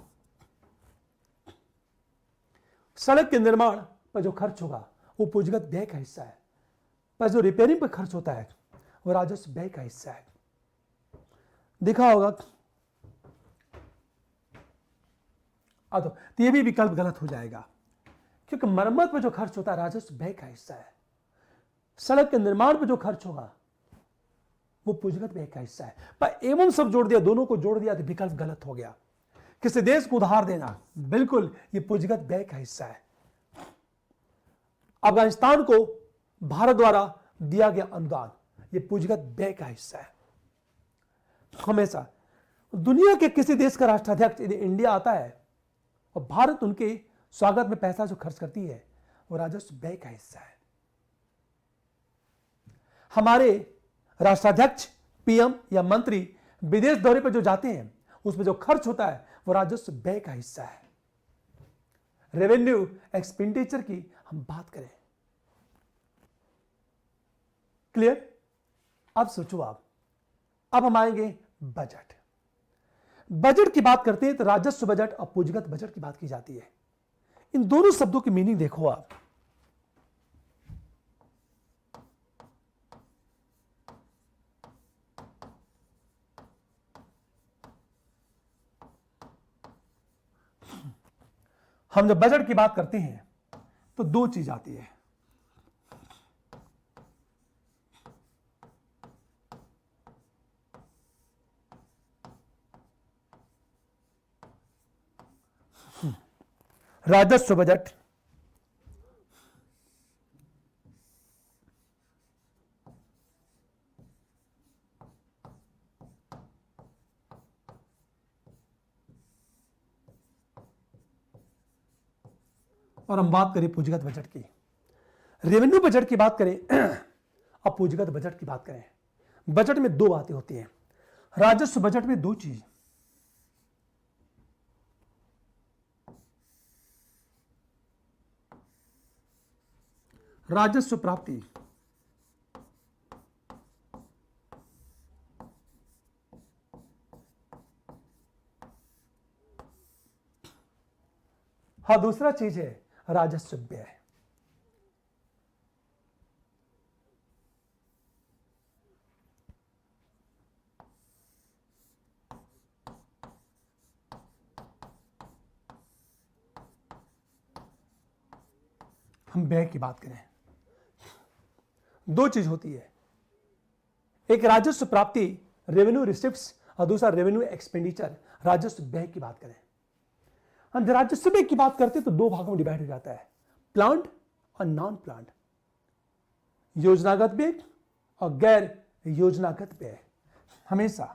Speaker 1: सड़क के निर्माण पर जो खर्च होगा वो पूंजीगत व्यय का हिस्सा है, पर जो रिपेयरिंग पर खर्च होता है वो राजस्व व्यय का हिस्सा है। देखा होगा तो ये भी विकल्प गलत हो जाएगा, क्योंकि मरम्मत पर जो खर्च होता है राजस्व व्यय का हिस्सा है, सड़क के निर्माण पर जो खर्च होगा वो पूंजीगत व्यय का हिस्सा है। पर एवं सब जोड़ दिया, दोनों को जोड़ दिया तो विकल्प गलत हो गया। किसी देश को उधार देना, बिल्कुल ये पूंजीगत व्यय का हिस्सा है। अफगानिस्तान को भारत द्वारा दिया गया अनुदान, ये पूंजीगत व्यय का हिस्सा है। हमेशा दुनिया के किसी देश का राष्ट्राध्यक्ष यदि इंडिया आता है और भारत उनके स्वागत में पैसा जो खर्च करती है वो राजस्व व्यय का हिस्सा है। हमारे राष्ट्राध्यक्ष, पीएम या मंत्री विदेश दौरे पर जो जाते हैं उसमें जो खर्च होता है वो राजस्व व्यय का हिस्सा है। रेवेन्यू एक्सपेंडिचर की हम बात करें, क्लियर? अब सोचो आप, अब हम आएंगे बजट। बजट की बात करते हैं तो राजस्व बजट और पूंजीगत बजट की बात की जाती है। इन दोनों शब्दों की मीनिंग देखो आप। हम जब बजट की बात करते हैं तो दो चीज आती है। राजस्व बजट और हम बात करें पूंजीगत बजट की। रेवेन्यू बजट की बात करें और पूंजीगत बजट की बात करें, बजट में दो बातें होती हैं। राजस्व बजट में दो चीज, राजस्व प्राप्ति हाँ, दूसरा चीज है राजस्व व्यय। हम व्यय की बात करें, दो चीज होती है, एक राजस्व प्राप्ति रेवेन्यू रिसिप्ट्स और दूसरा रेवेन्यू एक्सपेंडिचर राजस्व व्यय की बात करें। हम राजस्व व्यय की बात करते हैं तो दो भागों में डिवाइड हो जाता है, प्लान्ड और नॉन प्लान्ड, योजनागत व्यय और गैर योजनागत व्यय। हमेशा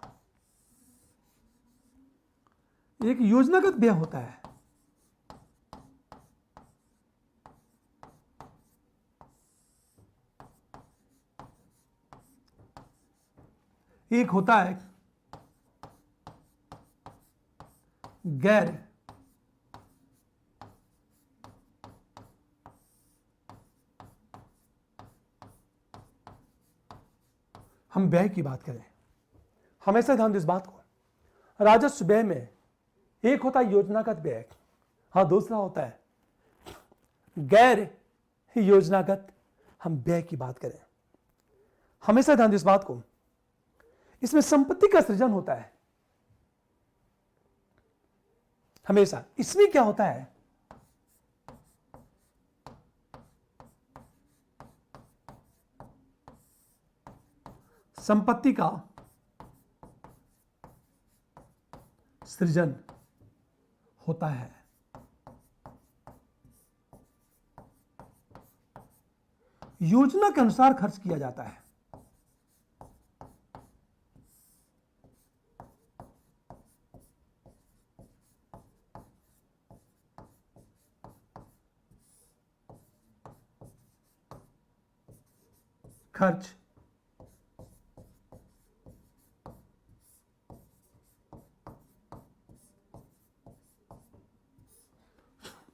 Speaker 1: एक योजनागत व्यय होता है एक होता है गैर हम व्यय की बात करें, हमेशा ध्यान दें इस बात को। राजस्व व्यय में एक होता है योजनागत व्यय, हाँ, दूसरा होता है गैर योजनागत हम व्यय की बात करें। हमेशा ध्यान दें इस बात को, इसमें संपत्ति का सृजन होता है। हमेशा इसमें क्या होता है, संपत्ति का सृजन होता है। योजना के अनुसार खर्च किया जाता है। खर्च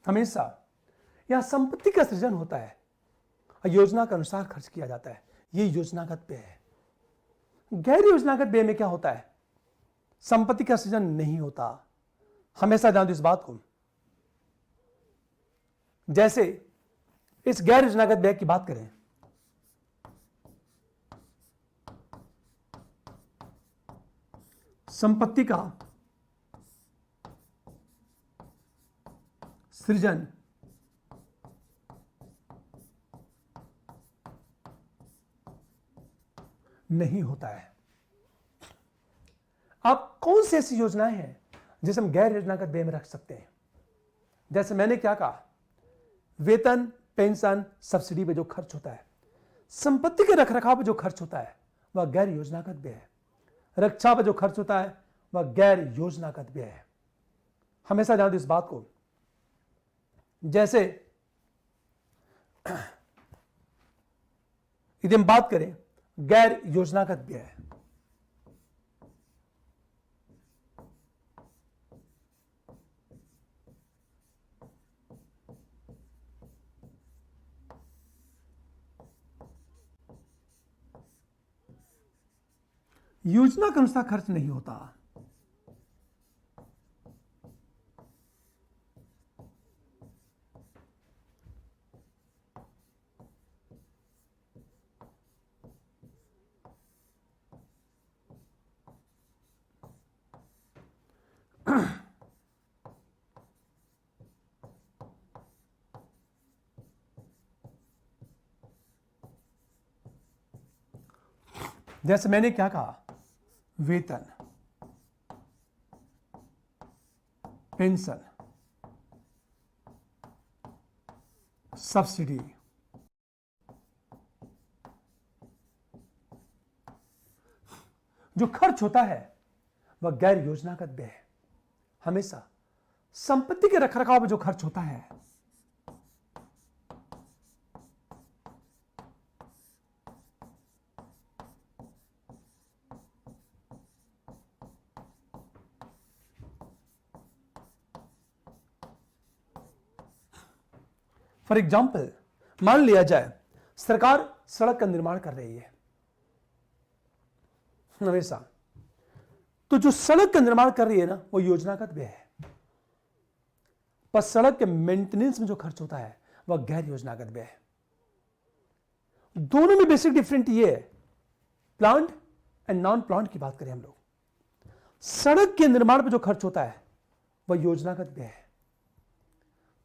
Speaker 1: हमेशा यहां संपत्ति का सृजन होता है और योजना के अनुसार खर्च किया जाता है। यह योजनागत व्यय है। गैर योजनागत व्यय में क्या होता है, संपत्ति का सृजन नहीं होता। हमेशा ध्यान दो इस बात को। जैसे इस गैर योजनागत व्यय की बात करें, संपत्ति का सृजन नहीं होता है। अब कौन सी ऐसी योजनाएं हैं जिसे हम गैर योजनागत व्यय में रख सकते हैं? जैसे मैंने क्या कहा, वेतन, पेंशन, सब्सिडी पे जो खर्च होता है, संपत्ति के रखरखाव पे जो खर्च होता है वह गैर योजनागत व्यय है। रक्षा पर जो खर्च होता है वह गैर योजनागत व्यय है। हमेशा ध्यान दो इस बात को। जैसे यदि हम बात करें गैर योजनागत व्यय। योजना के अनुसार खर्च नहीं होता। जैसे मैंने क्या कहा, वेतन, पेंशन, सब्सिडी, जो खर्च होता है वह गैर योजनागत व्यय है। हमेशा संपत्ति के रखरखाव में जो खर्च होता है फॉर एग्जाम्पल, मान लिया जाए सरकार सड़क का निर्माण कर रही है हमेशा, तो जो सड़क का निर्माण कर रही है ना वो योजनागत व्यय है, पर सड़क के मेंटेनेंस में जो खर्च होता है वह गैर योजनागत व्यय है। दोनों में बेसिक डिफरेंट ये है, प्लांट एंड नॉन प्लांट की बात करें हम लोग, सड़क के निर्माण पर जो खर्च होता है वह योजनागत व्यय है,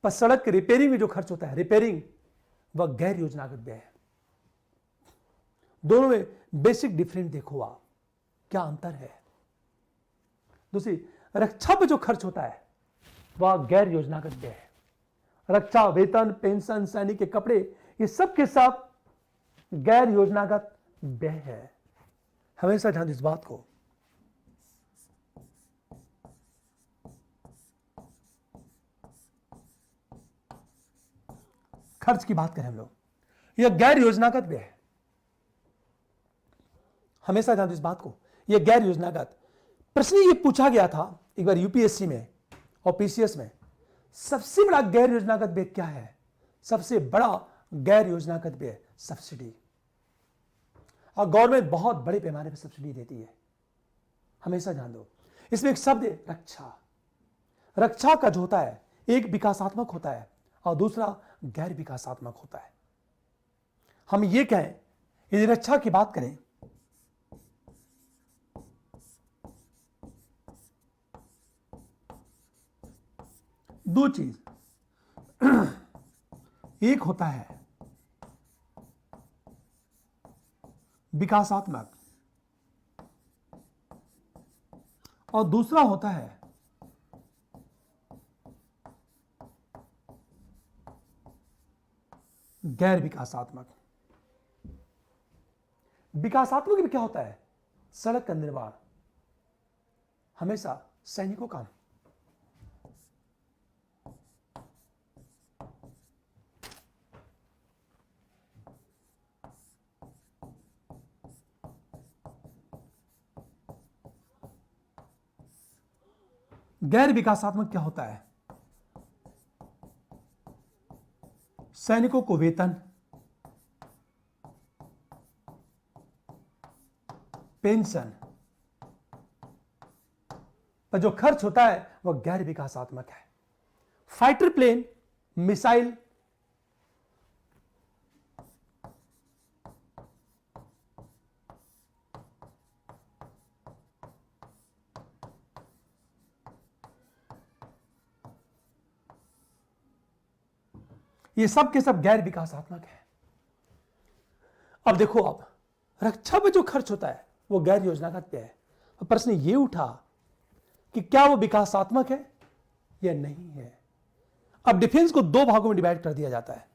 Speaker 1: पर सड़क के रिपेयरिंग में जो खर्च होता है, रिपेयरिंग, वह गैर योजनागत व्यय है। दोनों में बेसिक डिफरेंट देखो आप, क्या अंतर है। दूसरी, रक्षा पर जो खर्च होता है वह गैर योजनागत व्यय है। रक्षा, वेतन, पेंशन, सैनिक के कपड़े, ये सब के सब गैर योजनागत व्यय है। हमेशा ध्यान इस बात को। खर्च की बात करें हम लोग, यह गैर योजनागत व्यय है। हमेशा ध्यान इस बात को, यह गैर योजनागत। प्रश्न ये पूछा गया था एक बार यूपीएससी में और पीसीएस में, सबसे बड़ा गैर योजनागत व्यय क्या है? सबसे बड़ा गैर योजनागत व्यय सब्सिडी। और गवर्नमेंट बहुत बड़े पैमाने पर सब्सिडी देती है, हमेशा ध्यान दो। इसमें एक शब्द है रक्षा। रक्षा का जो होता है एक विकासात्मक होता है और दूसरा गैर विकासात्मक होता है। हम ये कहें, यदि रक्षा की बात करें, दो चीज, एक होता है विकासात्मक और दूसरा होता है गैर विकासात्मक। विकासात्मक में क्या होता है? सड़क का निर्माण, हमेशा सैनिकों का। गैर विकासात्मक क्या होता है? सैनिकों को वेतन, पेंशन, पर जो खर्च होता है वह गैर विकासात्मक है। फाइटर प्लेन, मिसाइल, ये सब के सब गैर विकासात्मक है। अब देखो, आप रक्षा पर जो खर्च होता है वो गैर योजनागत व्यय है। प्रश्न ये उठा कि क्या वो विकासात्मक है या नहीं है। अब डिफेंस को दो भागों में डिवाइड कर दिया जाता है,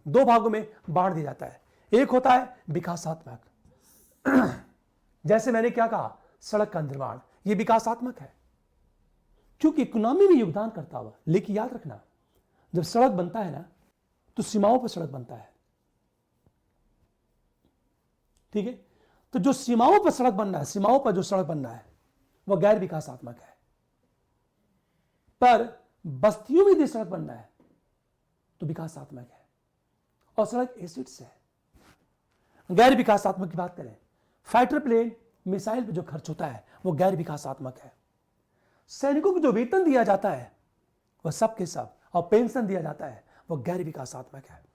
Speaker 1: दो भागों में बांट दिया जाता है। एक होता है विकासात्मक, जैसे मैंने क्या कहा, सड़क का निर्माण, ये विकासात्मक है क्योंकि इकोनॉमी में योगदान करता हुआ। लेकिन याद रखना, जब सड़क बनता है ना तो सीमाओं पर सड़क बनता है। ठीक है, तो जो सीमाओं पर सड़क बनना है, सीमाओं पर जो सड़क बनना है वह गैर विकासात्मक है, पर बस्तियों में यदि सड़क बनना है तो विकासात्मक है। और सड़क एसिड्स है। गैर विकासात्मक की बात करें, फाइटर प्लेन मिसाइल पर जो खर्च होता है वो गैर विकासात्मक है। सैनिकों को जो वेतन दिया जाता है वह सब के सब, और पेंशन दिया जाता है वह गैर विकासात्मक है।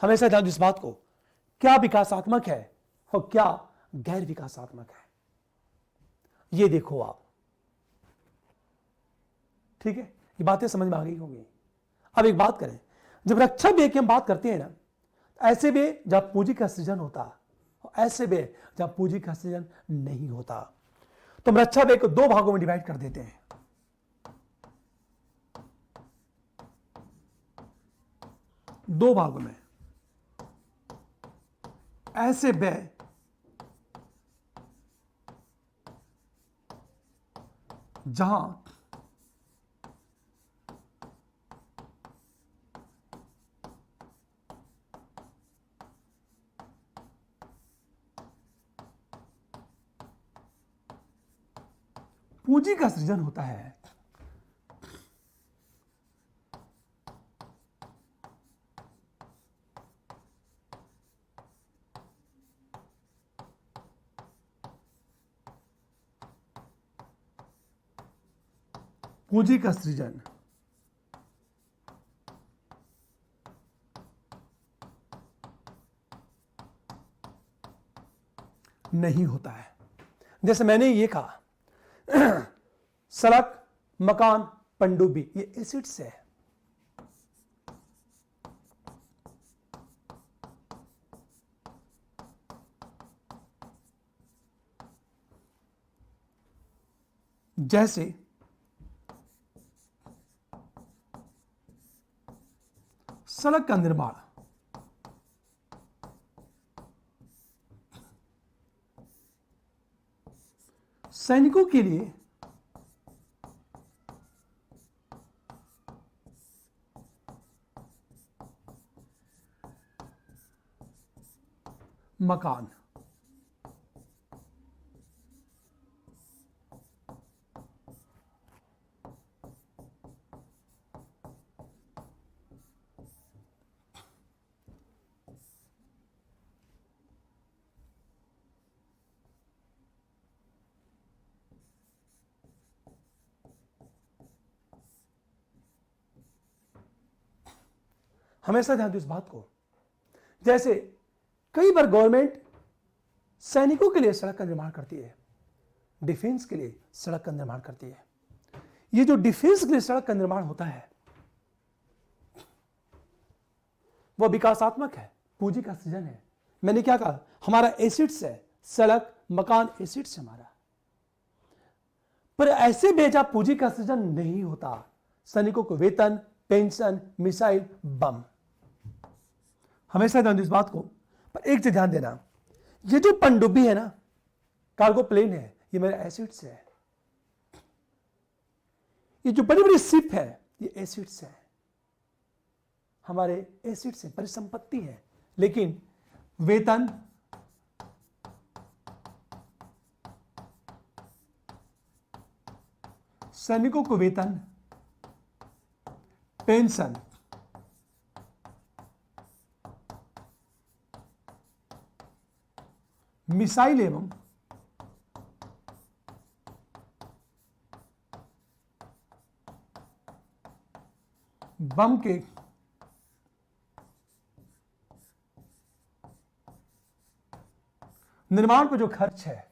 Speaker 1: हमेशा ध्यान दो इस बात को, क्या विकासात्मक है और क्या गैर विकासात्मक है, ये देखो आप। ठीक है, ये बातें समझ में आ गई होंगी। अब एक बात करें, जब रक्षा व्यय की हम बात करते हैं ना, ऐसे व्यय जब पूंजी का सृजन होता और ऐसे व्यय जब पूंजी का सृजन नहीं होता। तो हम रक्षा व्यय को दो भागों में डिवाइड कर देते हैं। दो भागों में, ऐसे व्यय जहां पूंजी का सृजन होता है, पूंजी का सृजन नहीं होता है। जैसे मैंने ये कहा, सड़क, मकान, पनडुब्बी, ये एसिड्स है। जैसे सड़क का निर्माण सैनिकों के लिए मकान, हमेशा ध्यान दो इस बात को। जैसे कई बार गवर्नमेंट सैनिकों के लिए सड़क का निर्माण करती है, डिफेंस के लिए सड़क का निर्माण करती है। ये जो डिफेंस के लिए सड़क का निर्माण होता है वह विकासात्मक है, पूंजी का सृजन है। मैंने क्या कहा, हमारा एसिड्स है, सड़क, मकान एसिड्स है हमारा। पर ऐसे बेजा पूंजी का सृजन नहीं होता। सैनिकों को वेतन, पेंशन, मिसाइल, बम, हमेशा ध्यान दो इस बात को। पर एक चीज ध्यान देना, ये जो पनडुब्बी है ना, कार्गो प्लेन है, ये मेरे एसिड्स है। ये जो बड़ी बड़ी शिप है ये एसिड्स है, हमारे एसिड्स है, परिसंपत्ति है। लेकिन वेतन, सैनिकों को वेतन, पेंशन, मिसाइल एवं बम के निर्माण पर जो खर्च है,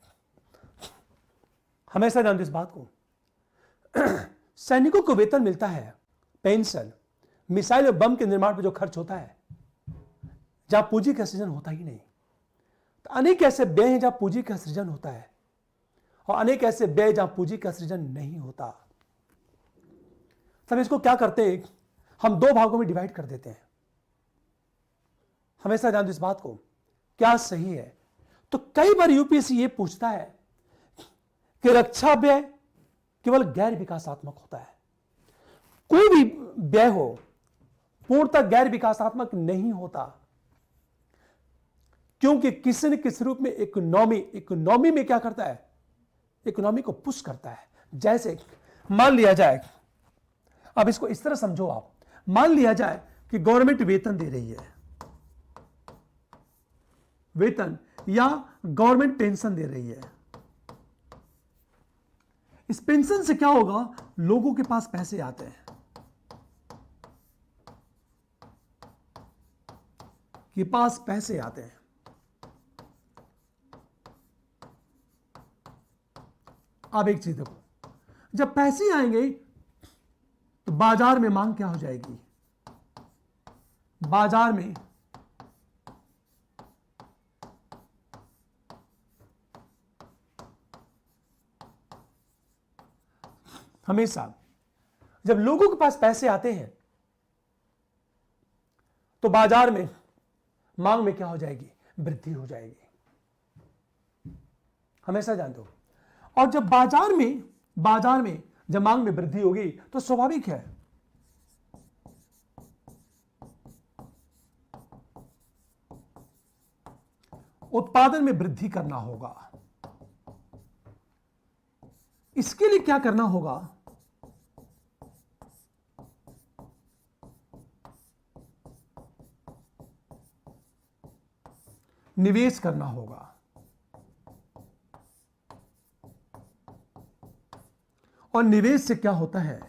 Speaker 1: हमेशा ध्यान दो इस बात को। सैनिकों को वेतन मिलता है, पेंशन, मिसाइल और बम के निर्माण पर जो खर्च होता है, जहां पूंजी का सृजन होता ही नहीं। तो अनेक ऐसे व्यय हैं जहां पूंजी का सृजन होता है और अनेक ऐसे व्यय जहां पूंजी का सृजन नहीं होता। तब इसको क्या करते हैं, हम दो भागों में डिवाइड कर देते हैं। हमेशा ध्यान दो इस बात को, क्या सही है। तो कई बार यूपीएससी ये पूछता है कि रक्षा व्यय केवल गैर विकासात्मक होता है। कोई भी व्यय हो पूर्णतः गैर विकासात्मक नहीं होता। क्योंकि किसी न किसी रूप में इकोनॉमी में क्या करता है, इकोनॉमी को पुश करता है। जैसे मान लिया जाए, अब इसको इस तरह समझो आप, मान लिया जाए कि गवर्नमेंट वेतन दे रही है, वेतन या गवर्नमेंट पेंशन दे रही है। इस पेंशन से क्या होगा, लोगों के पास पैसे आते हैं, के पास पैसे आते हैं। अब एक चीज देखो, जब पैसे आएंगे तो बाजार में मांग क्या हो जाएगी, बाजार में हमेशा जब लोगों के पास पैसे आते हैं तो बाजार में मांग में क्या हो जाएगी, वृद्धि हो जाएगी। हमेशा जानते हो। और जब बाजार में जब मांग में वृद्धि होगी तो स्वाभाविक है उत्पादन में वृद्धि करना होगा। इसके लिए क्या करना होगा, निवेश करना होगा। और निवेश से क्या होता है,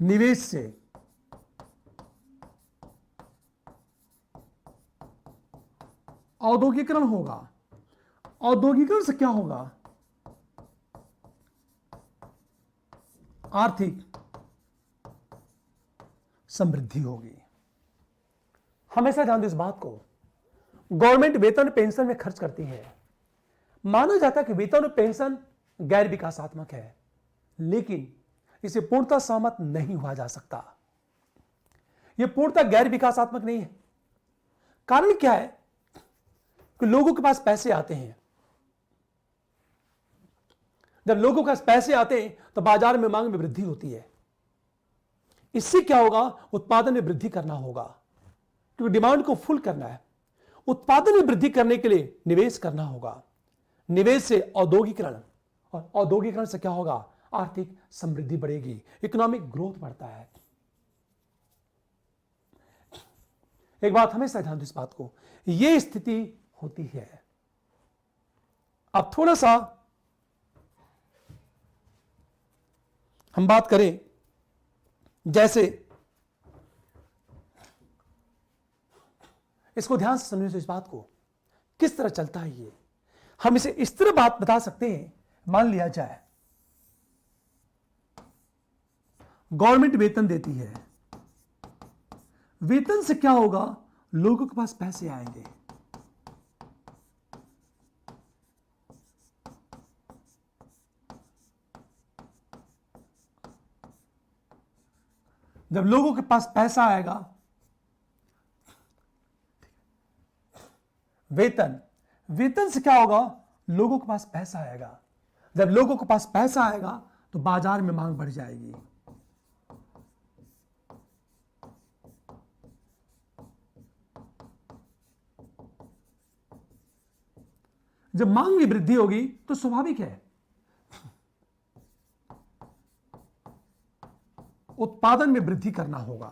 Speaker 1: निवेश से औद्योगिकरण होगा। औद्योगिकरण से क्या होगा, आर्थिक समृद्धि होगी। हमेशा ध्यान दो इस बात को, गवर्नमेंट वेतन पेंशन में खर्च करती है। माना जाता है कि वेतन और पेंशन गैर विकासात्मक है, लेकिन इसे पूर्णतः सहमत नहीं हुआ जा सकता। यह पूर्णतः गैर विकासात्मक नहीं है। कारण क्या है कि लोगों के पास पैसे आते हैं। जब लोगों के पास पैसे आते हैं तो बाजार में मांग में वृद्धि होती है। इससे क्या होगा, उत्पादन में वृद्धि करना होगा, क्योंकि डिमांड को फुल करना है। उत्पादन में वृद्धि करने के लिए निवेश करना होगा। निवेश से औद्योगिकरण, और औद्योगिकरण से क्या होगा, आर्थिक समृद्धि बढ़ेगी, इकोनॉमिक ग्रोथ बढ़ता है। एक बात हमेशा ध्यान दो इस बात को, यह स्थिति होती है। अब थोड़ा सा हम बात करें, जैसे इसको ध्यान से समझिए इस बात को, किस तरह चलता है ये। हम इसे इस तरह बात बता सकते हैं, मान लिया जाए गवर्नमेंट वेतन देती है, वेतन से क्या होगा, लोगों के पास पैसे आएंगे। जब लोगों के पास पैसा आएगा, वेतन से क्या होगा, लोगों के पास पैसा आएगा। जब लोगों के पास पैसा आएगा तो बाजार में मांग बढ़ जाएगी। जब मांग में वृद्धि होगी तो स्वाभाविक है उत्पादन में वृद्धि करना होगा।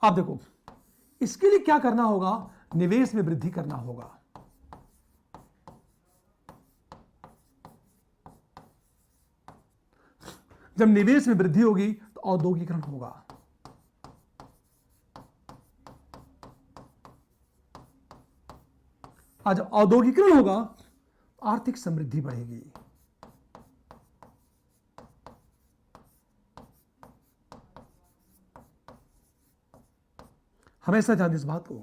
Speaker 1: आप देखो, इसके लिए क्या करना होगा, निवेश में वृद्धि करना होगा। जब निवेश में वृद्धि होगी तो औद्योगिकरण होगा। आज औद्योगिकरण होगा, आर्थिक समृद्धि बढ़ेगी। हमेशा ध्यान इस बात को,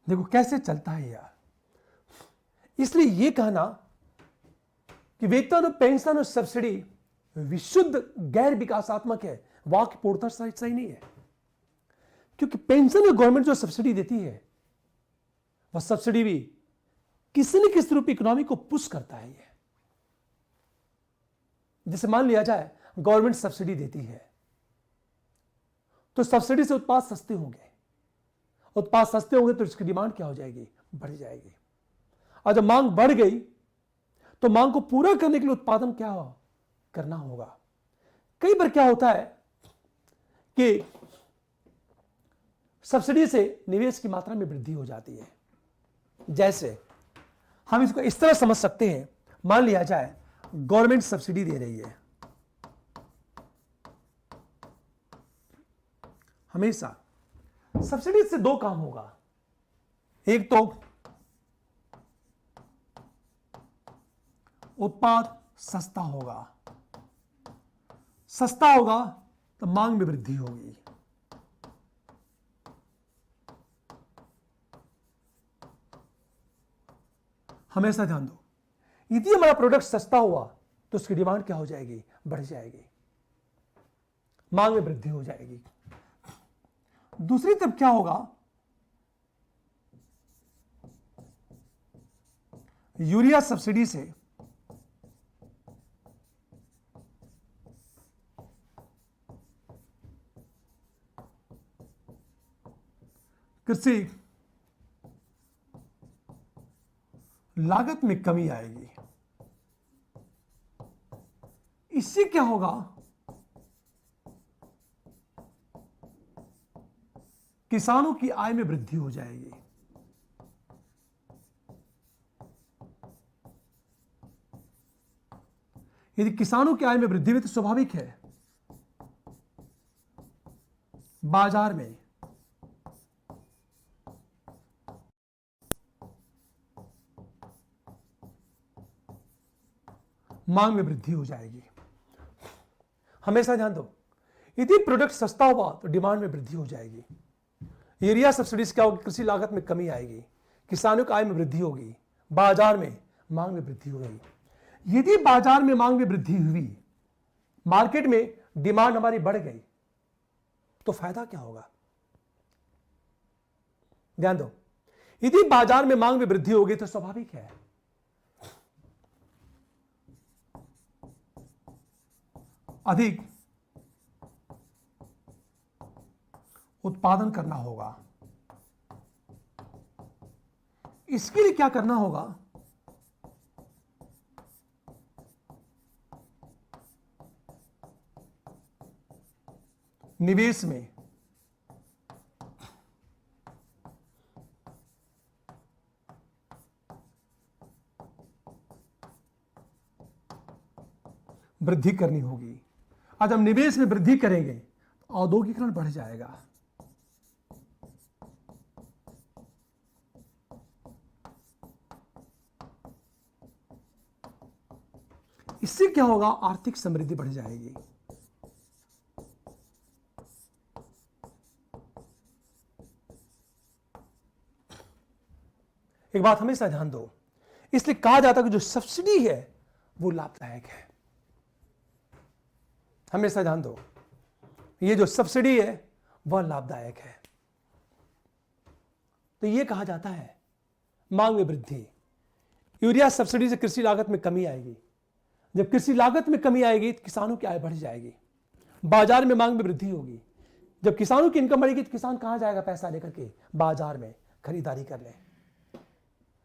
Speaker 1: देखो कैसे चलता है यार। इसलिए यह कहना कि वेतन और पेंशन और सब्सिडी विशुद्ध गैर विकासात्मक है, वाक्य पूर्णतः सही नहीं है। क्योंकि पेंशन और गवर्नमेंट जो सब्सिडी देती है वह सब्सिडी भी किसी न किसी रूप इकोनॉमी को पुश करता है। ये जैसे मान लिया जाए गवर्नमेंट सब्सिडी देती है, तो सब्सिडी से उत्पाद सस्ते होंगे, उत्पाद सस्ते होंगे तो इसकी डिमांड क्या हो जाएगी, बढ़ जाएगी। और जब मांग बढ़ गई तो मांग को पूरा करने के लिए उत्पादन क्या करना होगा। कई बार क्या होता है कि सब्सिडी से निवेश की मात्रा में वृद्धि हो जाती है। जैसे हम इसको इस तरह समझ सकते हैं, मान लिया जाए गवर्नमेंट सब्सिडी दे रही है, हमेशा सब्सिडी से दो काम होगा। एक तो उत्पाद सस्ता होगा, सस्ता होगा तो मांग में वृद्धि होगी। हमेशा ध्यान दो, यदि हमारा प्रोडक्ट सस्ता हुआ तो उसकी डिमांड क्या हो जाएगी, बढ़ जाएगी, मांग में वृद्धि हो जाएगी। दूसरी तरफ क्या होगा, यूरिया सब्सिडी से कृषि लागत में कमी आएगी। इससे क्या होगा, किसानों की आय में वृद्धि हो जाएगी। यदि किसानों की आय में वृद्धि हुई तो स्वाभाविक है बाजार में मांग में वृद्धि हो जाएगी। हमेशा ध्यान दो, यदि प्रोडक्ट सस्ता हुआ तो डिमांड में वृद्धि हो जाएगी। यूरिया सब्सिडी से क्या होगी, कृषि लागत में कमी आएगी, किसानों की आय में वृद्धि होगी, बाजार में मांग में वृद्धि होगी। यदि बाजार में मांग में वृद्धि हुई, मार्केट में डिमांड हमारी बढ़ गई, तो फायदा क्या होगा, ध्यान दो, यदि बाजार में मांग में वृद्धि होगी तो स्वाभाविक है अधिक उत्पादन करना होगा। इसके लिए क्या करना होगा, निवेश में वृद्धि करनी होगी। आज हम निवेश में वृद्धि करेंगे तो औद्योगिकरण बढ़ जाएगा। इससे क्या होगा, आर्थिक समृद्धि बढ़ जाएगी। एक बात हमेशा ध्यान दो, इसलिए कहा जाता है कि जो सब्सिडी है वो लाभदायक है। हमेशा ध्यान दो, ये जो सब्सिडी है वह लाभदायक है। तो ये कहा जाता है मांग में वृद्धि। यूरिया सब्सिडी से कृषि लागत में कमी आएगी। जब कृषि लागत में कमी आएगी तो किसानों की आय बढ़ जाएगी, बाजार में मांग में वृद्धि होगी। जब किसानों की इनकम बढ़ेगी तो किसान कहां जाएगा पैसा लेकर के, बाजार में खरीदारी करने।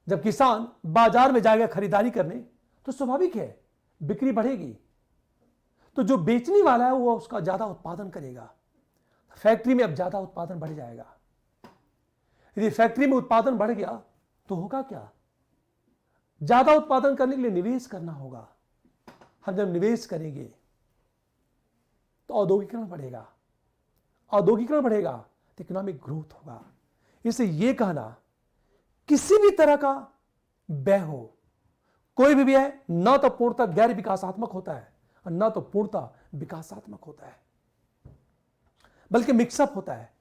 Speaker 1: जब किसान बाजार में जाएगा खरीदारी करने तो स्वाभाविक है बिक्री बढ़ेगी, तो जो बेचने वाला है वो उसका ज्यादा उत्पादन करेगा। फैक्ट्री में अब ज्यादा उत्पादन बढ़ जाएगा। यदि फैक्ट्री में उत्पादन बढ़ गया तो होगा क्या, ज्यादा उत्पादन करने के लिए निवेश करना होगा। हम जब निवेश करेंगे तो औद्योगिकरण बढ़ेगा, औद्योगिकरण बढ़ेगा तो इकोनॉमिक ग्रोथ होगा। इससे यह कहना, किसी भी तरह का व्यय हो, कोई भी व्यय न तो पूर्णतः गैर विकासात्मक होता है और न तो पूर्णतः विकासात्मक होता है, बल्कि मिक्सअप होता है।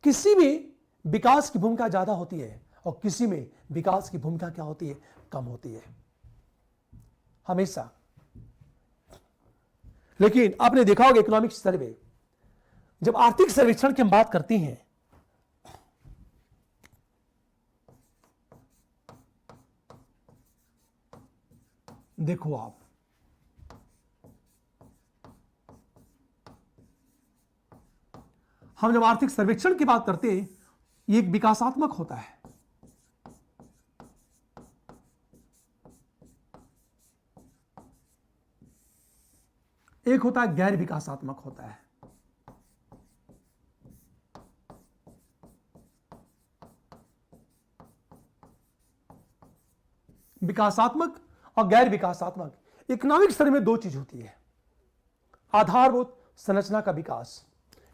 Speaker 1: किसी में विकास की भूमिका ज्यादा होती है और किसी में विकास की भूमिका क्या होती है, कम होती है हमेशा। लेकिन आपने देखा होगा इकोनॉमिक सर्वे, जब आर्थिक सर्वेक्षण की हम बात करती हैं देखो आप, हम जब आर्थिक सर्वेक्षण की बात करते हैं, ये एक विकासात्मक होता है। एक होता है गैर विकासात्मक होता है। विकासात्मक और गैर विकासात्मक इकोनॉमिक स्तर में दो चीज होती है। आधारभूत संरचना का विकास,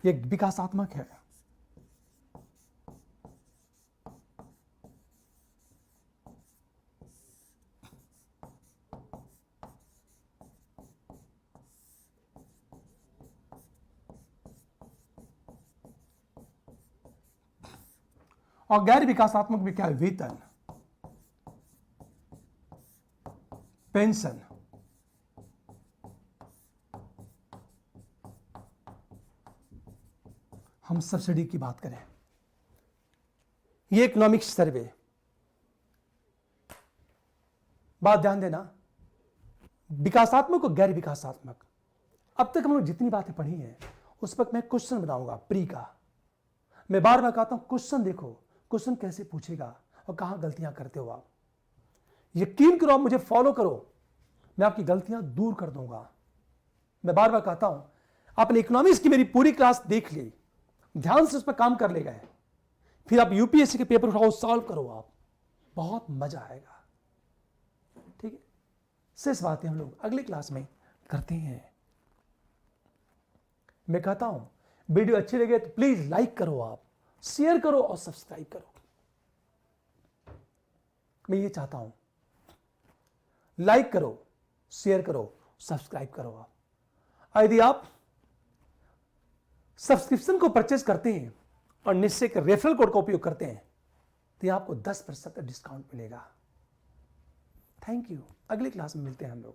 Speaker 1: ये विकासात्मक है। और गैर विकासात्मक में क्या है? वेतन, पेंशन, हम सब्सिडी की बात करें, ये इकोनॉमिक सर्वे। बात ध्यान देना, विकासात्मक और गैर विकासात्मक। अब तक हम लोग जितनी बातें पढ़ी हैं उस पर मैं क्वेश्चन बनाऊंगा प्री का। मैं बार बार कहता हूं क्वेश्चन देखो, क्वेश्चन कैसे पूछेगा और कहां गलतियां करते हो आप। यकीन करो, आप मुझे फॉलो करो, मैं आपकी गलतियां दूर कर दूंगा। मैं बार बार कहता हूं, आपने इकोनॉमिक्स की मेरी पूरी क्लास देख ली, ध्यान से उस पर काम कर ले गए, फिर आप यूपीएससी के पेपर उठाओ, सॉल्व करो, आप बहुत मजा आएगा। ठीक है, शेष बातें हम लोग अगली क्लास में करते हैं। मैं कहता हूं वीडियो अच्छी लगे तो प्लीज लाइक करो, आप शेयर करो और सब्सक्राइब करो। मैं ये चाहता हूं, लाइक करो, शेयर करो, सब्सक्राइब करो आप। यदि आप सब्सक्रिप्शन को परचेज करते हैं और निश्चय के रेफरल कोड का उपयोग करते हैं तो आपको 10% डिस्काउंट मिलेगा। थैंक यू, अगली क्लास में मिलते हैं हम लोग।